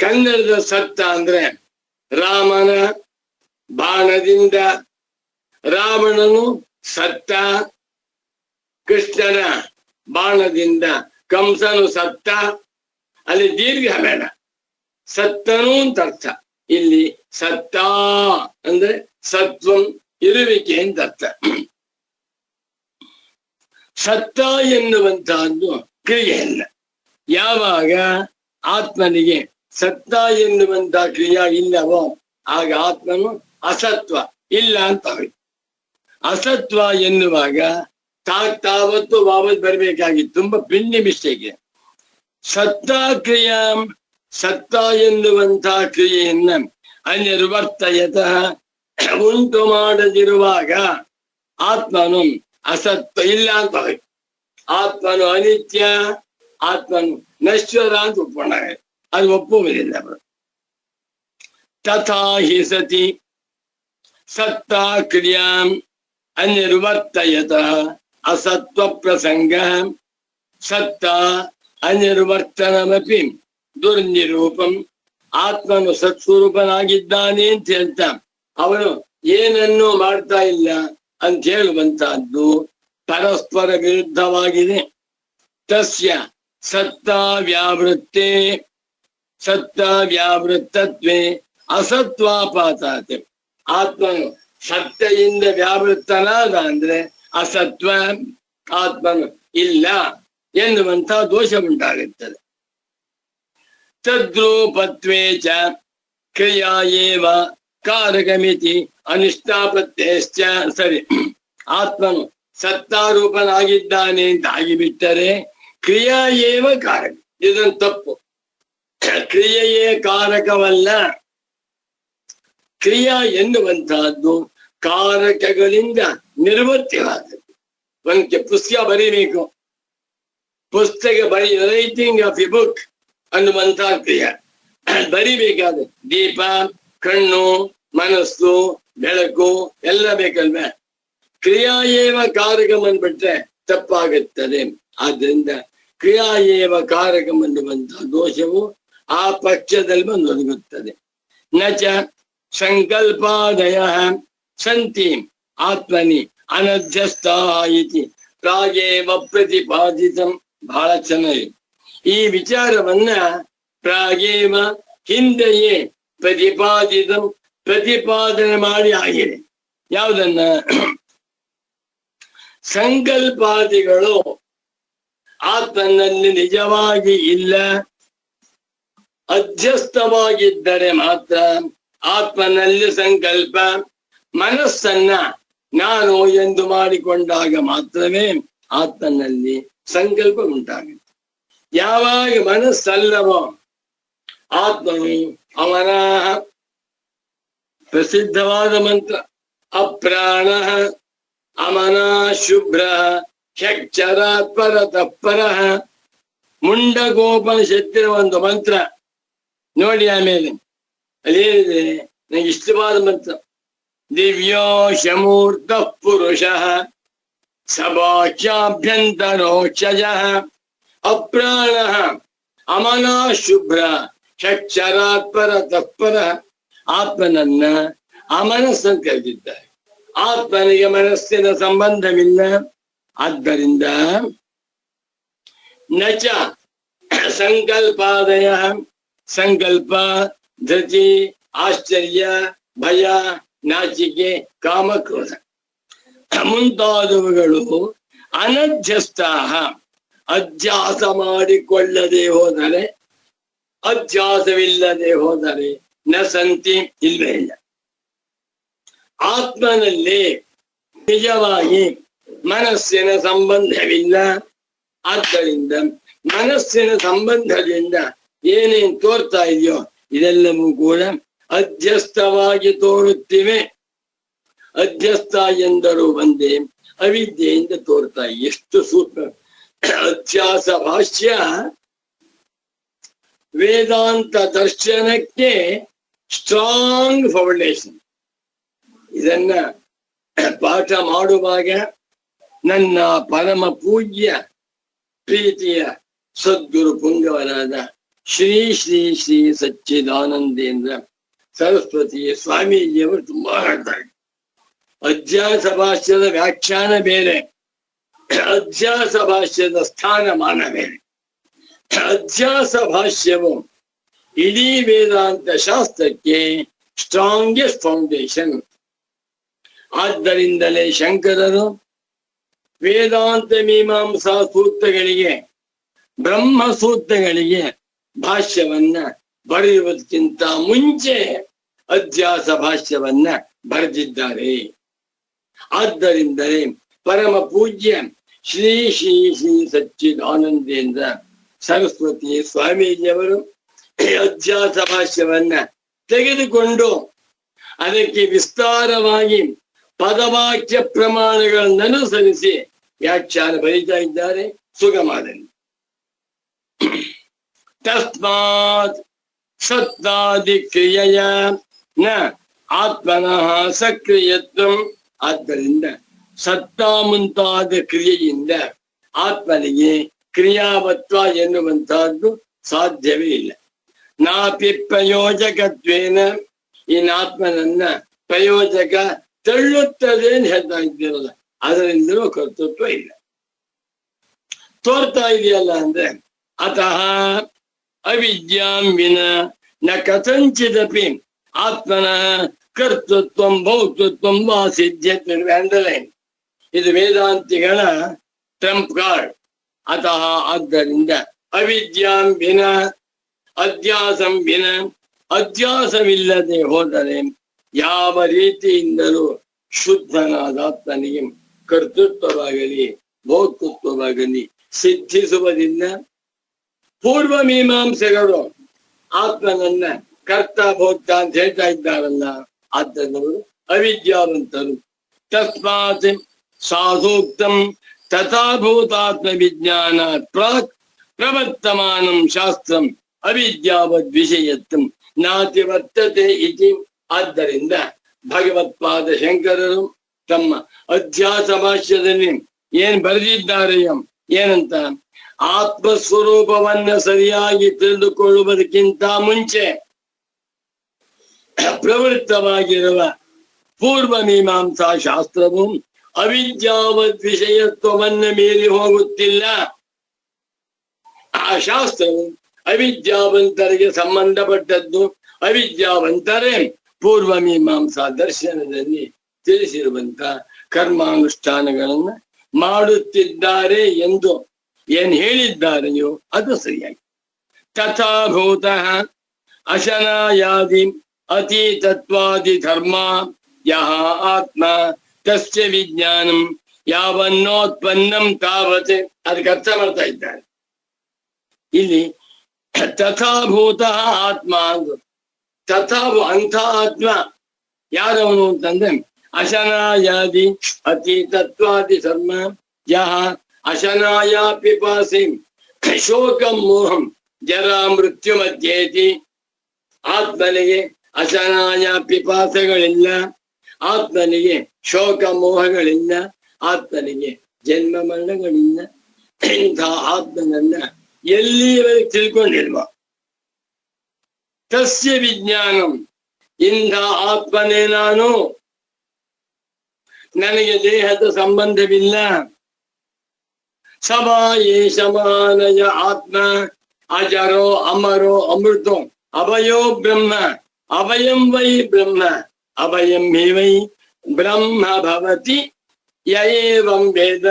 [SPEAKER 2] ಕನ್ನಡದ ಸತ್ತ ಅಂದ್ರೆ ರಾಮನ ಬಾಣದಿಂದ ರಾವಣನು ಸತ್ತ, ಕೃಷ್ಣನ ಬಾಣದಿಂದ ಕಂಸನು ಸತ್ತ. ಅಲ್ಲಿ ದೀರ್ಘ ಬೇಡ, ಸತ್ತನು ಅಂತ ಅರ್ಥ. ಇಲ್ಲಿ ಸತ್ತ ಅಂದ್ರೆ ಸತ್ವಂ ಇರುವಿಕೆ ಅಂತ ಅರ್ಥ. ಸತ್ತ ಎನ್ನುವಂತಹದ್ದು ಕ್ರಿಯೆಯಲ್ಲ. ಯಾವಾಗ ಆತ್ಮನಿಗೆ ಸತ್ತ ಎನ್ನುವಂತಹ ಕ್ರಿಯೆ ಇಲ್ಲವೋ ಆಗ ಆತ್ಮನು ಅಸತ್ವ ಇಲ್ಲ ಅಂತ ಹೋಯ್ತು. ಅಸತ್ವ ಎನ್ನುವಾಗ ತಾವತ್ತು ವಾಪಸ್ ಬರ್ಬೇಕಾಗಿತ್ತು. ತುಂಬಾ ಪಿಂಡಿ ಮಿಸ್ಟೇಕ್. ಸತ್ತ ಕ್ರಿಯಾ, ಸತ್ತ ಎನ್ನುವಂತಹ ಕ್ರಿಯೆಯನ್ನ ಅನಿರ್ವರ್ತಯತಃ ಉಂಟು ಮಾಡದಿರುವಾಗ ಆತ್ಮನು ಅಸತ್ವ ಇಲ್ಲ ಅಂತ ಹೋಯ್ತು. ಆತ್ಮನು ಅನಿತ್ಯ, ಆತ್ಮನು ನಶ್ವರ ಅಂತ ಒಪ್ಕೊಂಡಾಗ ಅದು ಒಪ್ಪುವುದಿಲ್ಲ ಅವರು. ತಥಾ ಹಿ ಸತಿ ಸತ್ತ ಕ್ರಿಯಾಂ ಅನಿರ್ವರ್ತಯತಃ ಅಸತ್ವ ಪ್ರಸಂಗ ಸತ್ತ ಅನಿರ್ವರ್ತನಮಪಿ ದುರ್ನಿರೂಪಂ. ಆತ್ಮನು ಸತ್ಸ್ವರೂಪನಾಗಿದ್ದಾನೆ ಅಂತ ಹೇಳ್ತಾ ಅವನು ಏನನ್ನೂ ಮಾಡ್ತಾ ಇಲ್ಲ ಅಂತ ಹೇಳುವಂತಹದ್ದು ಪರಸ್ಪರ ವಿರುದ್ಧವಾಗಿದೆ. ತಸ್ಯ ಸತ್ತ ವ್ಯಾವೃತ್ತೆ ಸತ್ತ ವ್ಯಾವೃತ್ತತ್ವೇ ಅಸತ್ವಾಪಾತಾತೆ. ಆತ್ಮನು ಸತ್ತೆಯಿಂದ ವ್ಯಾವೃತ್ತನಾದ ಅಂದ್ರೆ ಅಸತ್ವ ಆತ್ಮನು ಇಲ್ಲ ಎನ್ನುವಂತಹ ದೋಷ ಉಂಟಾಗುತ್ತದೆ. ತದ್ರೂಪತ್ವೇ ಚ ಕ್ರಿಯಾ ಏವ ಕಾರಕಮಿತಿ ಅನಿಷ್ಟಾಪತ್ತೇಶ್ಚ. ಸರಿ, ಆತ್ಮನು ಸತ್ತಾರೂಪನಾಗಿದ್ದಾನೆ ಅಂತ ಆಗಿಬಿಟ್ಟರೆ ಕ್ರಿಯಾ ಏವ ಕಾರಕ, ಇದನ್ನು ತಪ್ಪು. ಕ್ರಿಯೆಯೇ ಕಾರಕವಲ್ಲ. ಕ್ರಿಯಾ ಎನ್ನುವಂತಹದ್ದು ಕಾರಕಗಳಿಂದ ನಿರ್ವರ್ತಿಯಾದದ್ದು. ಒಂದು ಪುಸ್ತಕ ಬರೀಬೇಕು, ಪುಸ್ತಕ ರೈಟಿಂಗ್ ಆಫ್ ಎ ಬುಕ್ ಅನ್ನುವಂತಹ ಕ್ರಿಯೆ ಬರಿಬೇಕಾದ್ರೆ ದೀಪ, ಕಣ್ಣು, ಮನಸ್ಸು, ಬೆಳಕು ಎಲ್ಲ ಬೇಕಲ್ವೇ? ಕ್ರಿಯಾ ಏವ ಕಾರಕಂ ಅಂದ್ಬಿಟ್ರೆ ತಪ್ಪಾಗುತ್ತದೆ. ಆದ್ರಿಂದ ಕ್ರಿಯಾ ಏವ ಕಾರಕಂ ಅನ್ನುವಂತಹ ದೋಷವು ಆ ಪಕ್ಷದಲ್ಲಿ ಬಂದೊದಗುತ್ತದೆ. ನಚ ಸಂಕಲ್ಪಾದಯ ಸಂತಿ ಆತ್ಮನಿ ಅನಧ್ಯಸ್ಥಾ ಇತಿ ಪ್ರಾಗೇವ ಪ್ರತಿಪಾದಿತಂ. ಬಹಳ ಚೆನ್ನಾಗಿ ಈ ವಿಚಾರವನ್ನ ಪ್ರಾಗೇವ ಹಿಂದೆಯೇ ಪ್ರತಿಪಾದನೆ ಮಾಡಿ ಆಗಿದೆ. ಯಾವುದನ್ನ? ಸಂಕಲ್ಪಾದಿಗಳು ಆತ್ಮನಲ್ಲಿ ನಿಜವಾಗಿ ಇಲ್ಲ, ಅಧ್ಯಸ್ಥವಾಗಿದ್ದರೆ ಮಾತ್ರ ಆತ್ಮನಲ್ಲಿ ಸಂಕಲ್ಪ. ಮನಸ್ಸನ್ನ ನಾನು ಎಂದು ಮಾಡಿಕೊಂಡಾಗ ಮಾತ್ರವೇ ಆತ್ಮನಲ್ಲಿ ಸಂಕಲ್ಪ ಉಂಟಾಗುತ್ತೆ. ಯಾವಾಗ ಮನಸ್ಸಲ್ಲವೋ ಆತ್ಮನು ಅವನ ಪ್ರಸಿದ್ಧವಾದ ಮಂತ್ರ ಅಪ್ರಾಣ ಅಮನ ಶುಭ್ರ ಕ್ಷರಾತ್ಪರ ತತ್ಪರ ಮುಂಡಗೋಪನಿಷತ್ತಿನ ಒಂದು ಮಂತ್ರ ನೋಡಿ. ಆಮೇಲೆ ಅಲ್ಲೇನಿದೆ, ನನಗೆ ಇಷ್ಟವಾದ ಮಂತ್ರ. ದಿವ್ಯೋ ಶಮೂರ್ತ ಪುರುಷ ಸಭಾಖ್ಯಾಭ್ಯಂತರೋಕ್ಷಜ ಅಪ್ರಾಣ ಅಮನ ಶುಭ್ರ ಕ್ಷರಾತ್ಪರ ತತ್ಪರ. ಆತ್ಮನನ್ನ ಅಮನಸ್ಸನ್ನು ಕರೆದಿದ್ದಾರೆ. ಆತ್ಮನಿಗೆ ಮನಸ್ಸಿನ ಸಂಬಂಧವಿಲ್ಲ. ಆದ್ದರಿಂದ ನಚ ಸಂಕಲ್ಪಾದಯ, ಸಂಕಲ್ಪ, ಧೃತಿ, ಆಶ್ಚರ್ಯ, ಭಯ, ನಾಚಿಕೆ, ಕಾಮಕ್ರೋಧ ಮುಂತಾದವುಗಳು ಅನಧ್ಯಸ್ಥ, ಅಧ್ಯಾಸ ಮಾಡಿಕೊಳ್ಳದೆ ಹೋದರೆ, ಅಧ್ಯಾಸವಿಲ್ಲದೆ ಹೋದರೆ ನ ಸಂತಿ, ಇಲ್ವೇ ಇಲ್ಲ. ಆತ್ಮನಲ್ಲಿ ನಿಜವಾಗಿ ಮನಸ್ಸಿನ ಸಂಬಂಧವಿಲ್ಲ. ಆದ್ದರಿಂದ ಮನಸ್ಸಿನ ಸಂಬಂಧದಿಂದ ಏನೇನ್ ತೋರ್ತಾ ಇದೆಯೋ ಇದೆಲ್ಲವೂ ಕೂಡ ಅಧ್ಯಸ್ಥವಾಗಿ ತೋರುತ್ತಿವೆ. ಅಧ್ಯಸ್ಥ ಎಂದರೂ ಒಂದೇ, ಅವಿದ್ಯೆಯಿಂದ ತೋರ್ತಾ. ಎಷ್ಟು ಸೂಕ್ಷ್ಮ! ಅಧ್ಯಾಸ ಭಾಷ್ಯ ವೇದಾಂತ ದರ್ಶನಕ್ಕೆ ಸ್ಟ್ರಾಂಗ್ ಫೌಂಡೇಶನ್. ಇದನ್ನ ಪಾಠ ಮಾಡುವಾಗ ನನ್ನ ಪರಮ ಪೂಜ್ಯ ಪ್ರೀತಿಯ ಸದ್ಗುರು ಪುಂಗವರಾದ ಶ್ರೀ ಶ್ರೀ ಶ್ರೀ ಸಚ್ಚಿದಾನಂದೇಂದ್ರ ಸರಸ್ವತಿ ಸ್ವಾಮೀಜಿಯವರು ತುಂಬಾ ಹೇಳ್ತಾರೆ, ಅಧ್ಯಾಸ ಭಾಷ್ಯದ ವ್ಯಾಖ್ಯಾನ ಬೇರೆ, ಅಧ್ಯಾಸ ಭಾಷ್ಯದ ಸ್ಥಾನಮಾನ ಬೇರೆ. ಅಧ್ಯಾಸ ಭಾಷ್ಯವು ಇಡೀ ವೇದಾಂತ ಶಾಸ್ತ್ರಕ್ಕೆ ಸ್ಟ್ರಾಂಗೆಸ್ಟ್ ಫೌಂಡೇಶನ್. ಆದ್ದರಿಂದಲೇ ಶಂಕರರು ವೇದಾಂತ ಮೀಮಾಂಸಾ ಸೂತ್ರಗಳಿಗೆ, ಬ್ರಹ್ಮ ಸೂತ್ರಗಳಿಗೆ ಭಾಷ್ಯವನ್ನ ಬರೆಯುವುದಕ್ಕಿಂತ ಮುಂಚೆ ಅಧ್ಯಾಸ ಭಾಷ್ಯವನ್ನ ಬರೆದಿದ್ದಾರೆ. ಆದ್ದರಿಂದಲೇ ಪರಮ ಪೂಜ್ಯ ಶ್ರೀ ಶ್ರೀ ಶ್ರೀ ಸಚ್ಚಿದಾನಂದೇಂದ್ರ ಸರಸ್ವತಿ ಸ್ವಾಮೀಜಿಯವರು ಅಧ್ಯಾಸ ಭಾಷ್ಯವನ್ನ ತೆಗೆದುಕೊಂಡು ಅದಕ್ಕೆ ವಿಸ್ತಾರವಾಗಿ ಪದವಾಕ್ಯ ಪ್ರಮಾಣಗಳನ್ನು ಅನುಸರಿಸಿ ವ್ಯಾಖ್ಯಾನ ಬರೀತಾ ಇದ್ದಾರೆ ಸುಗಮದಲ್ಲಿ. ತಸ್ಮಾತ್ ಸತ್ತಾದಿ ಕ್ರಿಯೆಯ ನ ಆತ್ಮನಃ ಸಕ್ರಿಯತ್ವಂ. ಆದ್ದರಿಂದ ಸತ್ತ ಮುಂತಾದ ಕ್ರಿಯೆಯಿಂದ ಆತ್ಮನಿಗೆ ಕ್ರಿಯಾವತ್ವ ಎನ್ನುವಂತಹದ್ದು ಸಾಧ್ಯವೇ ಇಲ್ಲ. ನಾಪಿ ಪ್ರಯೋಜಕತ್ವೇನ, ಇನ್ನಾತ್ಮನನ್ನ ಪ್ರಯೋಜಕ ತಳ್ಳುತ್ತದೆ ಅಂತ ಹೇಳ್ತಾ ಇದ್ದೀರಲ್ಲ, ಅದರಿಂದಲೂ ಕರ್ತೃತ್ವ ಇಲ್ಲ. ತೋರ್ತಾ ಇದೆಯಲ್ಲ ಅಂದ್ರೆ ಅತಃ ಅವಿದ್ಯಾಂ ವಿನ ನ ಕಥಂಚಿದಪಿ ಆತ್ಮನಃ ಕರ್ತೃತ್ವಂ ಭೋಕ್ತೃತ್ವಂ ವಾ ಸಿದ್ಧ್ಯತ್ ಅಂಡರ್ಲೈನ್. ಇದು ವೇದಾಂತಿಗಳ ಟ್ರಂಪ್ ಕಾರ್ಡ್. ಅತಃ ಆದ್ದರಿಂದ ಅವಿದ್ಯಾಂ ವಿನ ಅಧ್ಯಾಸಂ ವಿನ, ಅಧ್ಯಾಸವಿಲ್ಲದೆ ಹೋದರೆ ಯಾವ ರೀತಿಯಿಂದಲೂ ಶುದ್ಧನಾದಾತ್ಮನಿಗೆ ಕರ್ತೃತ್ವವಾಗಲಿ ಭೋಕ್ತೃತ್ವವಾಗಲಿ ಸಿದ್ಧಿಸುವುದಿಲ್ಲ. ಪೂರ್ವ ಮೀಮಾಂಸೆಗಳು ಆತ್ಮನನ್ನ ಕರ್ತ ಭೋಕ್ತ ಅಂತ ಹೇಳ್ತಾ ಇದ್ದಾರಲ್ಲ, ಆತನವರು ಅವಿದ್ಯಾವಂತರು. ತಸ್ಮಾತ್ ಸಾಧೂಕ್ತಂ ತಥಾಭೂತಾತ್ಮ ವಿಜ್ಞಾನಾತ್ ಪ್ರಾಕ್ ಪ್ರವರ್ತಮಾನಂ ಶಾಸ್ತ್ರಂ ಅವಿದ್ಯಾವದ್ ವಿಷಯತ್ವಂ ನಾತಿ ವರ್ತತೆ ಇತಿ. ಆದ್ದರಿಂದ ಭಗವತ್ಪಾದ ಶಂಕರರು ತಮ್ಮ ಅಧ್ಯಾಸ ಭಾಷ್ಯದಲ್ಲಿ ಏನ್ ಬರೆದಿದ್ದಾರೆಯೋ ಏನಂತ, ಆತ್ಮಸ್ವರೂಪವನ್ನ ಸರಿಯಾಗಿ ತಿಳಿದುಕೊಳ್ಳುವುದಕ್ಕಿಂತ ಮುಂಚೆ ಪ್ರವೃತ್ತವಾಗಿರುವ ಪೂರ್ವ ಮೀಮಾಂಸಾ ಶಾಸ್ತ್ರವು ಅವಿದ್ಯಾವದ್ ವಿಷಯತ್ವವನ್ನ ಮೀರಿ ಹೋಗುತ್ತಿಲ್ಲ. ಆ ಶಾಸ್ತ್ರವು ಅವಿದ್ಯಾವಂತರಿಗೆ ಸಂಬಂಧಪಟ್ಟದ್ದು. ಅವಿದ್ಯಾವಂತರೇ ಪೂರ್ವ ಮೀಮಾಂಸಾ ದರ್ಶನದಲ್ಲಿ ತಿಳಿಸಿರುವಂತ ಕರ್ಮಾನುಷ್ಠಾನಗಳನ್ನ ಮಾಡುತ್ತಿದ್ದಾರೆ ಎಂದು ಏನ್ ಹೇಳಿದ್ದಾರೆಯೋ ಅದು ಸರಿಯಾಗಿ. ತಥಾಭೂತಃ ಅಶನಾಯಾದಿ ಅತೀತತ್ವಾದಿ ಧರ್ಮ ಯಹ ಆತ್ಮ ತಸ್ಯ ವಿಜ್ಞಾನಂ ಯಾವನ್ನೋತ್ಪನ್ನಂ ತಾವತ್. ಅದಕ್ಕೆ ಅರ್ಥ ಮಾಡ್ತಾ ಇದ್ದಾರೆ ಇಲ್ಲಿ. ತಥಾಭೂತಃ ಆತ್ಮ ಅಂದ್ರು. ತಥಾ ಅಂಥ ಆತ್ಮ ಯಾರವನು ಅಂತಂದ್ರೆ ಅಶನಾಯಾದಿ ಅತೀತತ್ವಾದಿ ಧರ್ಮ ಯಹ ಅಶನಾಯ ಪಿಪಾಸಿ ಶೋಕಂ ಮೋಹಂ ಜರಾ ಮೃತ್ಯು ಮಧ್ಯೇತಿ. ಆತ್ಮನಿಗೆ ಅಶನಾಯ ಪಿಪಾಸಗಳಿಲ್ಲ, ಆತ್ಮನಿಗೆ ಶೋಕ ಮೋಹಗಳಿಲ್ಲ, ಆತ್ಮನಿಗೆ ಜನ್ಮ ಮರಣಗಳಿಲ್ಲ. ಇಂಥ ಆತ್ಮನನ್ನ ಎಲ್ಲಿವರೆಗೆ ತಿಳ್ಕೊಂಡಿಲ್ವ, ತಸ್ಯ ವಿಜ್ಞಾನಂ, ಇಂಥ ಆತ್ಮನೇ ನಾನು, ನನಗೆ ದೇಹದ ಸಂಬಂಧವಿಲ್ಲ. ಸಮಾಯೇ ಸಮಾನಯ ಆತ್ಮ ಅಜರೋ ಅಮರೋ ಅಮೃತೋ ಅಭಯೋ ಬ್ರಹ್ಮ ಅಭಯಂ ವೈ ಬ್ರಹ್ಮ ಅಭಯಂ ಹಿ ವೈ ಬ್ರಹ್ಮ ಭವತಿ ಯಯೇವಂ ವೇದ.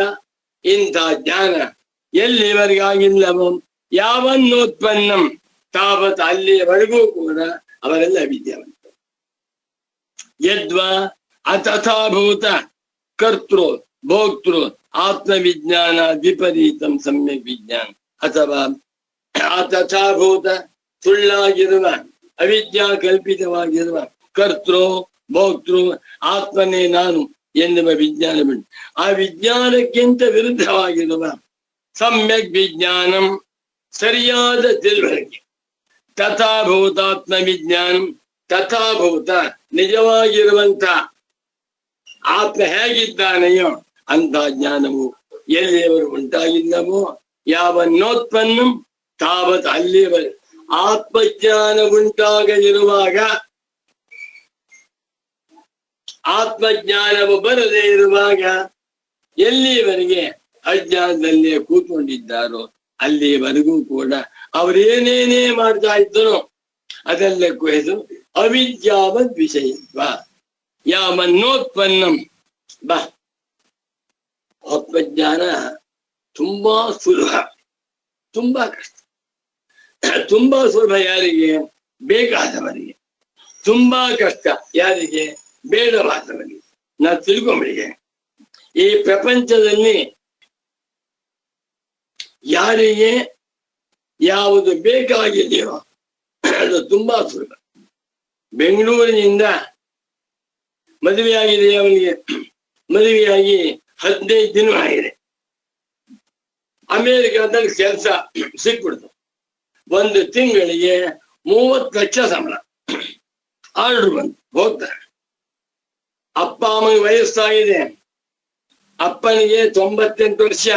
[SPEAKER 2] ಇಂಥ ಜ್ಞಾನ ಎಲ್ಲಿವರೆಗಾಗಿಲ್ಲವೋ ಯಾವನ್ನೋತ್ಪನ್ನಂ ತಾವತ್ ಅಲ್ಲಿಯವರೆಗೂ ಕೂಡ ಅವರೆಲ್ಲ ವಿದ್ಯಾವಂತರು. ಯದ್ವಾ ಅತಥಾಭೂತ ಕರ್ತೃ ಭೋಕ್ತೃ ಆತ್ಮವಿಜ್ಞಾನ ವಿಪರೀತಂ ಸಮ್ಯಕ್ ವಿಜ್ಞಾನ. ಅಥವಾ ಅತಥಾಭೂತ ಸುಳ್ಳಾಗಿರುವ ಅವಿದ್ಯಾ ಕಲ್ಪಿತವಾಗಿರುವ ಕರ್ತೃ ಭೋಕ್ತೃ ಆತ್ಮನೇ ನಾನು ಎನ್ನುವ ವಿಜ್ಞಾನ ಬಿಟ್ಟು ಆ ವಿಜ್ಞಾನಕ್ಕಿಂತ ವಿರುದ್ಧವಾಗಿರುವ ಸಮ್ಯಕ್ ವಿಜ್ಞಾನಂ ಸರಿಯಾದ ತಿಳುವಳಿಕೆ. ತಥಾಭೂತಾತ್ಮ ವಿಜ್ಞಾನಂ, ತಥಾಭೂತ ನಿಜವಾಗಿರುವಂತ ಆತ್ಮ ಹೇಗಿದ್ದಾನೆಯೋ ಅಂತ ಜ್ಞಾನವು ಎಲ್ಲಿಯವರು ಉಂಟಾಗಿಲ್ಲವೋ ಯಾವನ್ನೋತ್ಪನ್ನಂ ತಾವತ್ ಅಲ್ಲಿಯವರೆಗೆ. ಆತ್ಮಜ್ಞಾನ ಉಂಟಾಗದಿರುವಾಗ, ಆತ್ಮಜ್ಞಾನವು ಬರದೇ ಇರುವಾಗ ಎಲ್ಲಿಯವರೆಗೆ ಅಜ್ಞಾನದಲ್ಲೇ ಕೂತ್ಕೊಂಡಿದ್ದಾರೋ ಅಲ್ಲಿಯವರೆಗೂ ಕೂಡ ಅವರೇನೇನೇ ಮಾಡ್ತಾ ಇದ್ದರೋ ಅದೆಲ್ಲಕ್ಕೂ ಹೆಸರು ಅವಿದ್ಯಾವದ್ ವಿಷಯತ್ವ. ಯಾವನ್ನೋತ್ಪನ್ನಂ ಬಾ. ಆತ್ಮಜ್ಞಾನ ತುಂಬಾ ಸುಲಭ, ತುಂಬಾ ಕಷ್ಟ. ತುಂಬಾ ಸುಲಭ ಯಾರಿಗೆ? ಬೇಕಾದವರಿಗೆ. ತುಂಬಾ ಕಷ್ಟ ಯಾರಿಗೆ? ಬೇಡವಾದವರಿಗೆ. ನಾ ತಿಳ್ಕೊಂಬಿಡಿಗೆ, ಈ ಪ್ರಪಂಚದಲ್ಲಿ ಯಾರಿಗೆ ಯಾವುದು ಬೇಕಾಗಿದೆಯೋ ಅದು ತುಂಬಾ ಸುಲಭ. ಬೆಂಗಳೂರಿನಿಂದ ಮದುವೆಯಾಗಿದೆ ಅವನಿಗೆ, ಮದುವೆಯಾಗಿ 15 ದಿನ ಆಗಿದೆ. ಅಮೇರಿಕಾದಲ್ಲಿ ಕೆಲಸ ಸಿಕ್ಬಿಡ್ತು. 1 ತಿಂಗಳಿಗೆ 30 ಲಕ್ಷ ಸಂಬಳ. ಆರ್ಡರ್ ಬಂತು, ಹೋಗ್ತಾರೆ. ಅಪ್ಪ ಅಮ್ಮನಿಗೆ ವಯಸ್ಸಾಗಿದೆ. ಅಪ್ಪನಿಗೆ 98 ವರ್ಷ,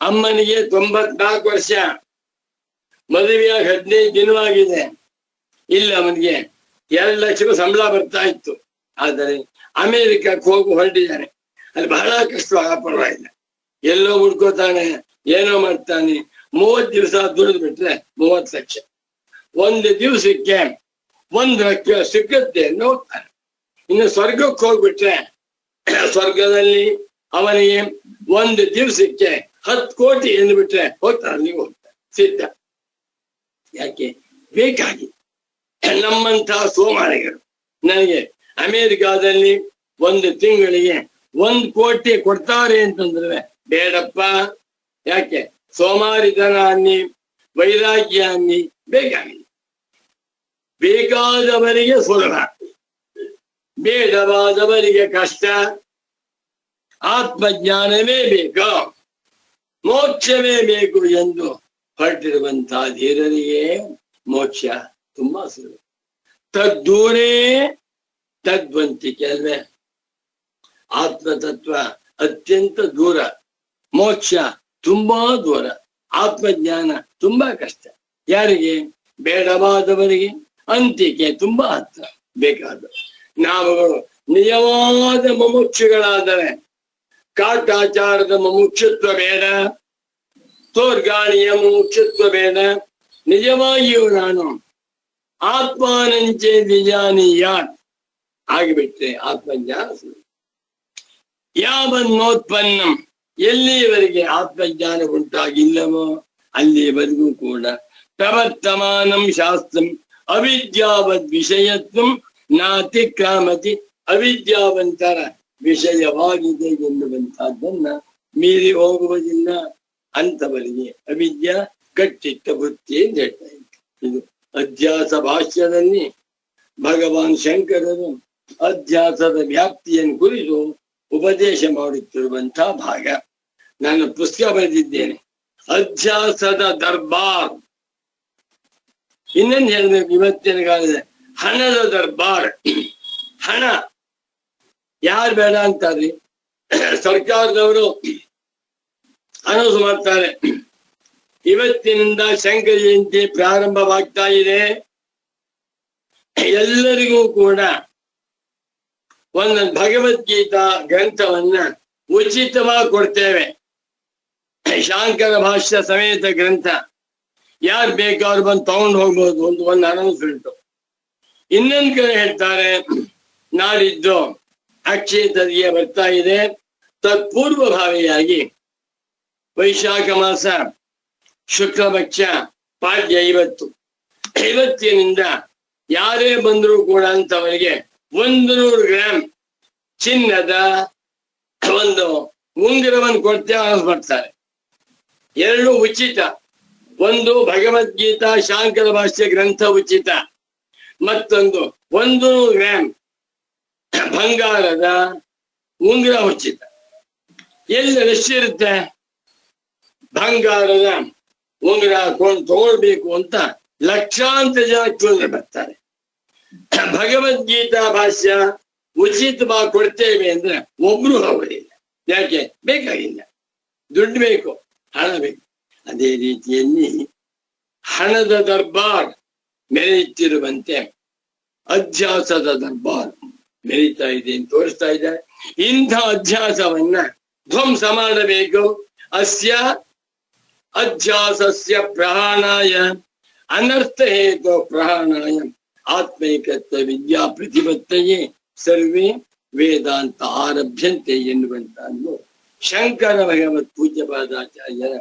[SPEAKER 2] ಅಮ್ಮನಿಗೆ 94 ವರ್ಷ. ಮದುವೆಯಾಗಿ 15 ದಿನವಾಗಿದೆ. ಇಲ್ಲ, ಅವನಿಗೆ 2 ಲಕ್ಷ ಸಂಬಳ ಬರ್ತಾ ಇತ್ತು. ಆದರೆ ಅಮೆರಿಕಕ್ಕೆ ಹೋಗಿ ಹೊರಟಿದ್ದಾನೆ. ಅಲ್ಲಿ ಬಹಳ ಕಷ್ಟವಾಗ, ಪರವಾಗಿಲ್ಲ, ಎಲ್ಲೋ ಹುಡ್ಕೋತಾನೆ, ಏನೋ ಮಾಡ್ತಾನೆ. 30 ದಿವಸ ದುಡಿದು ಬಿಟ್ರೆ 30 ಲಕ್ಷ. 1 ದಿವಸಕ್ಕೆ ಒಂದು ಲಕ್ಷ ಸಿಕ್ಕತ್ತೆ ಅಂತ ಹೋಗ್ತಾನೆ. ಇನ್ನು ಸ್ವರ್ಗಕ್ಕೆ ಹೋಗ್ಬಿಟ್ರೆ ಸ್ವರ್ಗದಲ್ಲಿ ಅವನಿಗೆ ಒಂದು ದಿವಸಕ್ಕೆ 10 ಕೋಟಿ ಎಂದ್ಬಿಟ್ರೆ ಹೋಗ್ತಾನೆ, ಅಲ್ಲಿಗೆ ಹೋಗ್ತಾನೆ ಸಿದ್ಧ. ಯಾಕೆ ಬೇಕಾಗಿ ನಮ್ಮಂತಹ ಸೋಮಾರಿಗಳು ನನಗೆ ಅಮೆರಿಕಾದಲ್ಲಿ ಒಂದು ತಿಂಗಳಿಗೆ 1 ಕೋಟಿ ಕೊಡ್ತಾರೆ ಅಂತಂದ್ರೆ ಬೇಡಪ್ಪ. ಯಾಕೆ ಸೋಮಾರಿತನ ಅನ್ನಿ ವೈರಾಗ್ಯ ಅನ್ನಿ ಬೇಕಾಗಿಲ್ಲ. ಬೇಕಾದವರಿಗೆ ಸುಲಭ, ಬೇಡವಾದವರಿಗೆ ಕಷ್ಟ. ಆತ್ಮಜ್ಞಾನವೇ ಬೇಕು, ಮೋಕ್ಷವೇ ಬೇಕು ಎಂದು ಹೊರಟಿರುವಂತಹ ಧೀರರಿಗೆ ಮೋಕ್ಷ ತುಂಬಾ ಸುಲಭ. ತದ್ದೂರೇ ತದ್ವಂತಿಕೆ ಅಲ್ವೇ? ಆತ್ಮತತ್ವ ಅತ್ಯಂತ ದೂರ, ಮೋಕ್ಷ ತುಂಬಾ ದೂರ, ಆತ್ಮಜ್ಞಾನ ತುಂಬಾ ಕಷ್ಟ. ಯಾರಿಗೆ? ಬೇಡವಾದವರಿಗೆ. ಅಂತಿಕೆ ತುಂಬಾ ಹತ್ರ ಬೇಕಾದ. ನಾವುಗಳು ನಿಜವಾದ ಮುಮುಕ್ಷುಗಳಾದರೆ ಕಾಟಾಚಾರದ ಮುಮುಕ್ಷತ್ವ ಬೇಡ, ತೋರ್ಗಾಣಿಯ ಮುಮುಕ್ಷತ್ವ ಬೇಡ. ನಿಜವಾಗಿಯೂ ನಾನು ಆತ್ಮಾನಂಚೆ ನಿಜಾನಿಯಾನ್ ಆಗಿಬಿಟ್ರೆ ಆತ್ಮಜ್ಞಾನ. ಯಾವನ್ನೋತ್ಪನ್ನಂ, ಎಲ್ಲಿಯವರೆಗೆ ಆತ್ಮಜ್ಞಾನ ಉಂಟಾಗಿಲ್ಲವೋ ಅಲ್ಲಿಯವರೆಗೂ ಕೂಡ ಪ್ರವರ್ತಮಾನಂ ಶಾಸ್ತ್ರಂ ಅವಿದ್ಯಾವದ್ ವಿಷಯತ್ವಂ ನಾತಿಕ್ರಾಮತಿ. ಅವಿದ್ಯಾವಂತರ ವಿಷಯವಾಗಿದೆ ಎನ್ನುವಂತಹದ್ದನ್ನ ಮೀರಿ ಹೋಗುವುದಿಲ್ಲ. ಅಂತವರಿಗೆ ಅವಿದ್ಯಾ ಕಟ್ಟಿಟ್ಟ ಬುತ್ತಿ ಅಂತ ಹೇಳ್ತಾ ಇತ್ತು. ಇದು ಅಧ್ಯಾಸ ಭಾಷ್ಯದಲ್ಲಿ ಭಗವಾನ್ ಶಂಕರರು ಅಧ್ಯಾಸದ ವ್ಯಾಪ್ತಿಯನ್ನು ಕುರಿತು ಉಪದೇಶ ಮಾಡುತ್ತಿರುವಂತಹ ಭಾಗ. ನಾನು ಪುಸ್ತಕ ಬರೆದಿದ್ದೇನೆ, ಅಧ್ಯಾಸದ ದರ್ಬಾರ್. ಇನ್ನೊಂದು ಹೇಳ್ಬೇಕು, ಇವತ್ತಿನ ಕಾಲದ ಹಣದ ದರ್ಬಾರ್. ಹಣ ಯಾರು ಬೇಡ ಅಂತಾರ್ರಿ? ಸರ್ಕಾರದವರು ಅನೌನ್ಸ್ ಮಾಡ್ತಾರೆ, ಇವತ್ತಿನಿಂದ ಶಂಕರ ಜಯಂತಿ ಪ್ರಾರಂಭವಾಗ್ತಾ ಇದೆ, ಎಲ್ಲರಿಗೂ ಕೂಡ ಒಂದು ಭಗವದ್ಗೀತಾ ಗ್ರಂಥವನ್ನ ಉಚಿತವಾಗಿ ಕೊಡ್ತೇವೆ, ಶಾಂಕರ ಭಾಷ್ಯ ಸಮೇತ ಗ್ರಂಥ. ಯಾರು ಬೇಕಾದ್ರೂ ಬಂದು ತಗೊಂಡು ಹೋಗ್ಬೋದು ಅಂತ ಒಂದು ಅನೌನ್ಸ್ಮೆಂಟ್. ಇನ್ನೊಂದು ಕಡೆ ಹೇಳ್ತಾರೆ, ನಾಡಿದ್ದು ಅಕ್ಷಯ ತದಿಗೆ ಬರ್ತಾ ಇದೆ, ತತ್ಪೂರ್ವಭಾವಿಯಾಗಿ ವೈಶಾಖ ಮಾಸ ಶುಕ್ಲ ಪಕ್ಷ ಪಾಡ್ಯ ಇವತ್ತಿನಿಂದ ಯಾರೇ ಬಂದರೂ ಕೂಡ ಅಂತವರಿಗೆ 100 ಗ್ರಾಮ್ ಚಿನ್ನದ ಒಂದು ಉಂಗುರವನ್ನು ಕೊಡ್ತೇವೆ ಅನೌನ್ಸ್ ಮಾಡ್ತಾರೆ. 2 ಉಚಿತ. ಒಂದು ಭಗವದ್ಗೀತಾ ಶಾಂಕರ ಭಾಷ್ಯ ಗ್ರಂಥ ಉಚಿತ, ಮತ್ತೊಂದು 100 ಗ್ರಾಮ್ ಬಂಗಾರದ ಉಂಗುರ ಉಚಿತ. ಎಲ್ಲ ಎಷ್ಟಿರುತ್ತೆ? ಬಂಗಾರದ ಉಂಗುರ ತಗೊಳ್ಬೇಕು ಅಂತ ಲಕ್ಷಾಂತರ ಜನ ಕ್ಯೂನಲ್ಲಿ ಬರ್ತಾರೆ. ಭಗವದ್ಗೀತಾ ಭಾಷ್ಯ ಉಚಿತವಾಗಿ ಕೊಡ್ತೇವೆ ಅಂದ್ರೆ ಒಬ್ರು ಹೋಗೋದಿಲ್ಲ. ಯಾಕೆ? ಬೇಕಾಗಿಲ್ಲ, ದುಡ್ಡು ಬೇಕು, ಹಣ ಬೇಕು. ಅದೇ ರೀತಿಯಲ್ಲಿ ಹಣದ ದರ್ಬಾರ್ ಮೆರೆಯುತ್ತಿರುವಂತೆ ಅಧ್ಯಾಸದ ದರ್ಬಾರ್ ಮೆರೀತಾ ಇದೆ ಅಂತ ತೋರಿಸ್ತಾ ಇದ್ದಾರೆ. ಇಂಥ ಅಧ್ಯಾಸವನ್ನ ಧ್ವಂಸ ಮಾಡಬೇಕು. ಅಸ್ಯ ಅಧ್ಯಾಸಸ್ಯ ಪ್ರಹಾಣಾಯ ಅನರ್ಥ ಹೇತು ಪ್ರಹಾಣಾಯ ಆತ್ಮೈಕತ್ವ ವಿದ್ಯಾ ಪ್ರತಿಪತ್ತಯೇ ಸರ್ವೇ ವೇದಾಂತ ಆರಭ್ಯಂತೆ ಎನ್ನುವಂತಹದ್ದು ಶಂಕರ ಭಗವತ್ ಪೂಜ್ಯಪಾದಾಚಾರ್ಯರ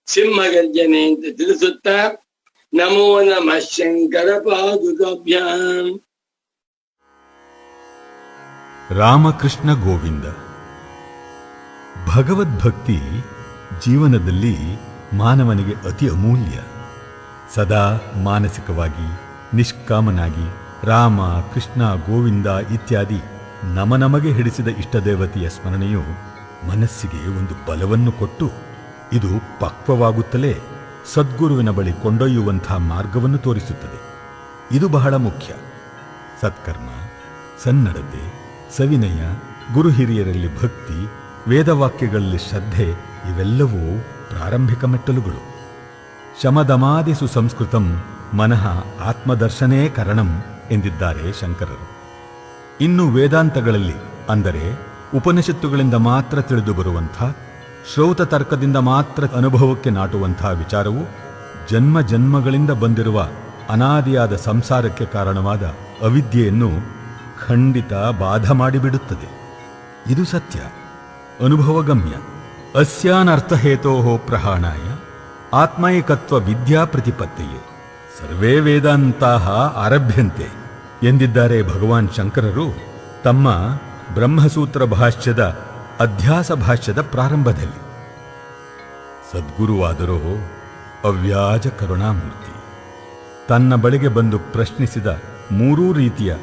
[SPEAKER 2] ಸಿಂಹಗರ್ಜನೆ ಅಂತ ತಿಳಿಸುತ್ತಾ, ನಮೋ ನಮಃ ಶಂಕರ ಪಾದುಕಾಭ್ಯಾಂ.
[SPEAKER 3] ರಾಮಕೃಷ್ಣ ಗೋವಿಂದ. ಭಗವದ್ಭಕ್ತಿ ಜೀವನದಲ್ಲಿ ಮಾನವನಿಗೆ ಅತಿ ಅಮೂಲ್ಯ. ಸದಾ ಮಾನಸಿಕವಾಗಿ ನಿಷ್ಕಾಮನಾಗಿ ರಾಮ, ಕೃಷ್ಣ, ಗೋವಿಂದ ಇತ್ಯಾದಿ ನಮಗೆ ಹಿಡಿಸಿದ ಇಷ್ಟದೇವತೆಯ ಸ್ಮರಣೆಯು ಮನಸ್ಸಿಗೆ ಒಂದು ಬಲವನ್ನು ಕೊಟ್ಟು ಇದು ಪಕ್ವವಾಗುತ್ತಲೇ ಸದ್ಗುರುವಿನ ಬಳಿ ಕೊಂಡೊಯ್ಯುವಂಥ ಮಾರ್ಗವನ್ನು ತೋರಿಸುತ್ತದೆ. ಇದು ಬಹಳ ಮುಖ್ಯ. ಸತ್ಕರ್ಮ, ಸನ್ನಡತೆ, ಸವಿನಯ, ಗುರು ಹಿರಿಯರಲ್ಲಿ ಭಕ್ತಿ, ವೇದವಾಕ್ಯಗಳಲ್ಲಿ ಶ್ರದ್ಧೆ ಇವೆಲ್ಲವೂ ಪ್ರಾರಂಭಿಕ ಮೆಟ್ಟಲುಗಳು. ಶಮದಮಾದಿಸು ಸಂಸ್ಕೃತಂ ಮನಃ ಆತ್ಮದರ್ಶನೇ ಕರಣಂ ಎಂದಿದ್ದಾರೆ ಶಂಕರರು. ಇನ್ನು ವೇದಾಂತಗಳಲ್ಲಿ, ಅಂದರೆ ಉಪನಿಷತ್ತುಗಳಿಂದ ಮಾತ್ರ ತಿಳಿದು ಬರುವಂಥ, ಶ್ರೌತ ತರ್ಕದಿಂದ ಮಾತ್ರ ಅನುಭವಕ್ಕೆ ನಾಟುವಂಥ ವಿಚಾರವು ಜನ್ಮ ಜನ್ಮಗಳಿಂದ ಬಂದಿರುವ ಅನಾದಿಯಾದ ಸಂಸಾರಕ್ಕೆ ಕಾರಣವಾದ ಅವಿದ್ಯೆಯನ್ನು ಖಂಡಿತ ಬಾಧ ಮಾಡಿಬಿಡುತ್ತದೆ. ಇದು ಸತ್ಯ, ಅನುಭವಗಮ್ಯ. ಅಸ್ಯಾನರ್ಥಹೇತೋ ಪ್ರಹಾಣಾಯ ಆತ್ಮೈಕತ್ವ ವಿದ್ಯಾ ಪ್ರತಿಪತ್ತೆಯೇ ಸರ್ವೇ ವೇದಾಂತಾಹ ಆರಭ್ಯಂತೆ ಎಂದಿದ್ದಾರೆ ಭಗವಾನ್ ಶಂಕರರು ತಮ್ಮ ಬ್ರಹ್ಮಸೂತ್ರ ಭಾಷ್ಯದ ಅಧ್ಯಾಸ ಭಾಷ್ಯದ ಪ್ರಾರಂಭದಲ್ಲಿ. ಸದ್ಗುರುವಾದರೋ ಅವ್ಯಾಜ ಕರುಣಾಮೂರ್ತಿ. ತನ್ನ ಬಳಿಗೆ ಬಂದು ಪ್ರಶ್ನಿಸಿದ ಮೂರೂ ರೀತಿಯ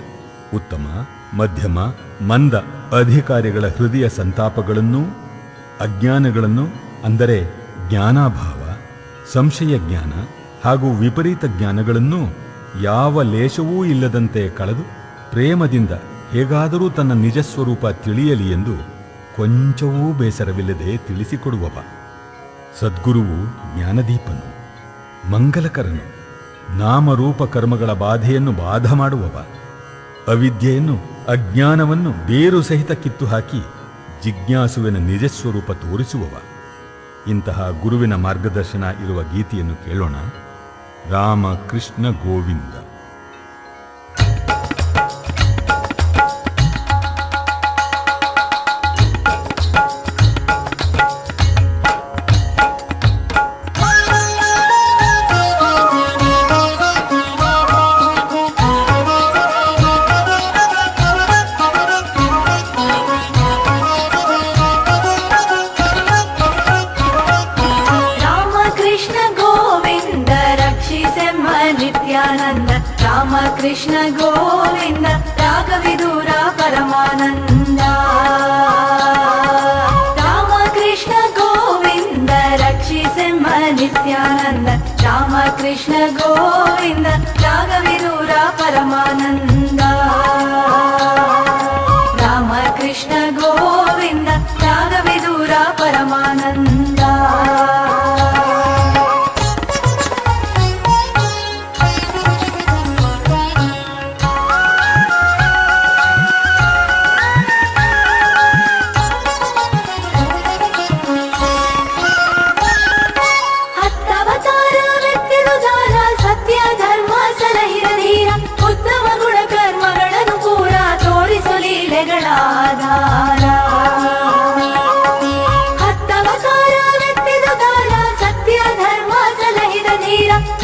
[SPEAKER 3] ಉತ್ತಮ, ಮಧ್ಯಮ, ಮಂದ ಅಧಿಕಾರಿಗಳ ಹೃದಯ ಸಂತಾಪಗಳನ್ನೂ ಅಜ್ಞಾನಗಳನ್ನು, ಅಂದರೆ ಜ್ಞಾನಾಭಾವ, ಸಂಶಯ ಜ್ಞಾನ ಹಾಗೂ ವಿಪರೀತ ಜ್ಞಾನಗಳನ್ನು ಯಾವ ಲೇಷವೂ ಇಲ್ಲದಂತೆ ಕಳೆದು ಪ್ರೇಮದಿಂದ ಹೇಗಾದರೂ ತನ್ನ ನಿಜಸ್ವರೂಪ ತಿಳಿಯಲಿ ಎಂದು ಕೊಂಚವೂ ಬೇಸರವಿಲ್ಲದೆ ತಿಳಿಸಿಕೊಡುವವ. ಸದ್ಗುರುವು ಜ್ಞಾನದೀಪನು, ಮಂಗಲಕರನು, ನಾಮರೂಪ ಕರ್ಮಗಳ ಬಾಧೆಯನ್ನು ಬಾಧ ಮಾಡುವವ, ಅವಿದ್ಯೆಯನ್ನು ಅಜ್ಞಾನವನ್ನು ಬೇರು ಸಹಿತ ಕಿತ್ತು ಹಾಕಿ ಜಿಜ್ಞಾಸುವಿನ ನಿಜಸ್ವರೂಪ ತೋರಿಸುವವ. ಇಂತಹ ಗುರುವಿನ ಮಾರ್ಗದರ್ಶನ ಇರುವ ಗೀತೆಯನ್ನು ಕೇಳೋಣ. ರಾಮ ಕೃಷ್ಣ ಗೋವಿಂದ.
[SPEAKER 4] ರಾಮ ಕೃಷ್ಣ ಗೋವಿಂದ ರಾಘವಿದೂರ ಪರಮಾನಂದ. ರಾಮ ಕೃಷ್ಣ ಗೋವಿಂದ ರಕ್ಷಿಸೆಮ್ಮ ನಿತ್ಯಾನಂದ. ರಾಮ ಕೃಷ್ಣ ಗೋವಿಂದ ರಾಘವಿದೂರ ಪರಮಾನಂದ. ರಾಮ ಕೃಷ್ಣ ಗೋವಿಂದ ರಾಘವಿದೂರ ಪರಮಾನಂದ.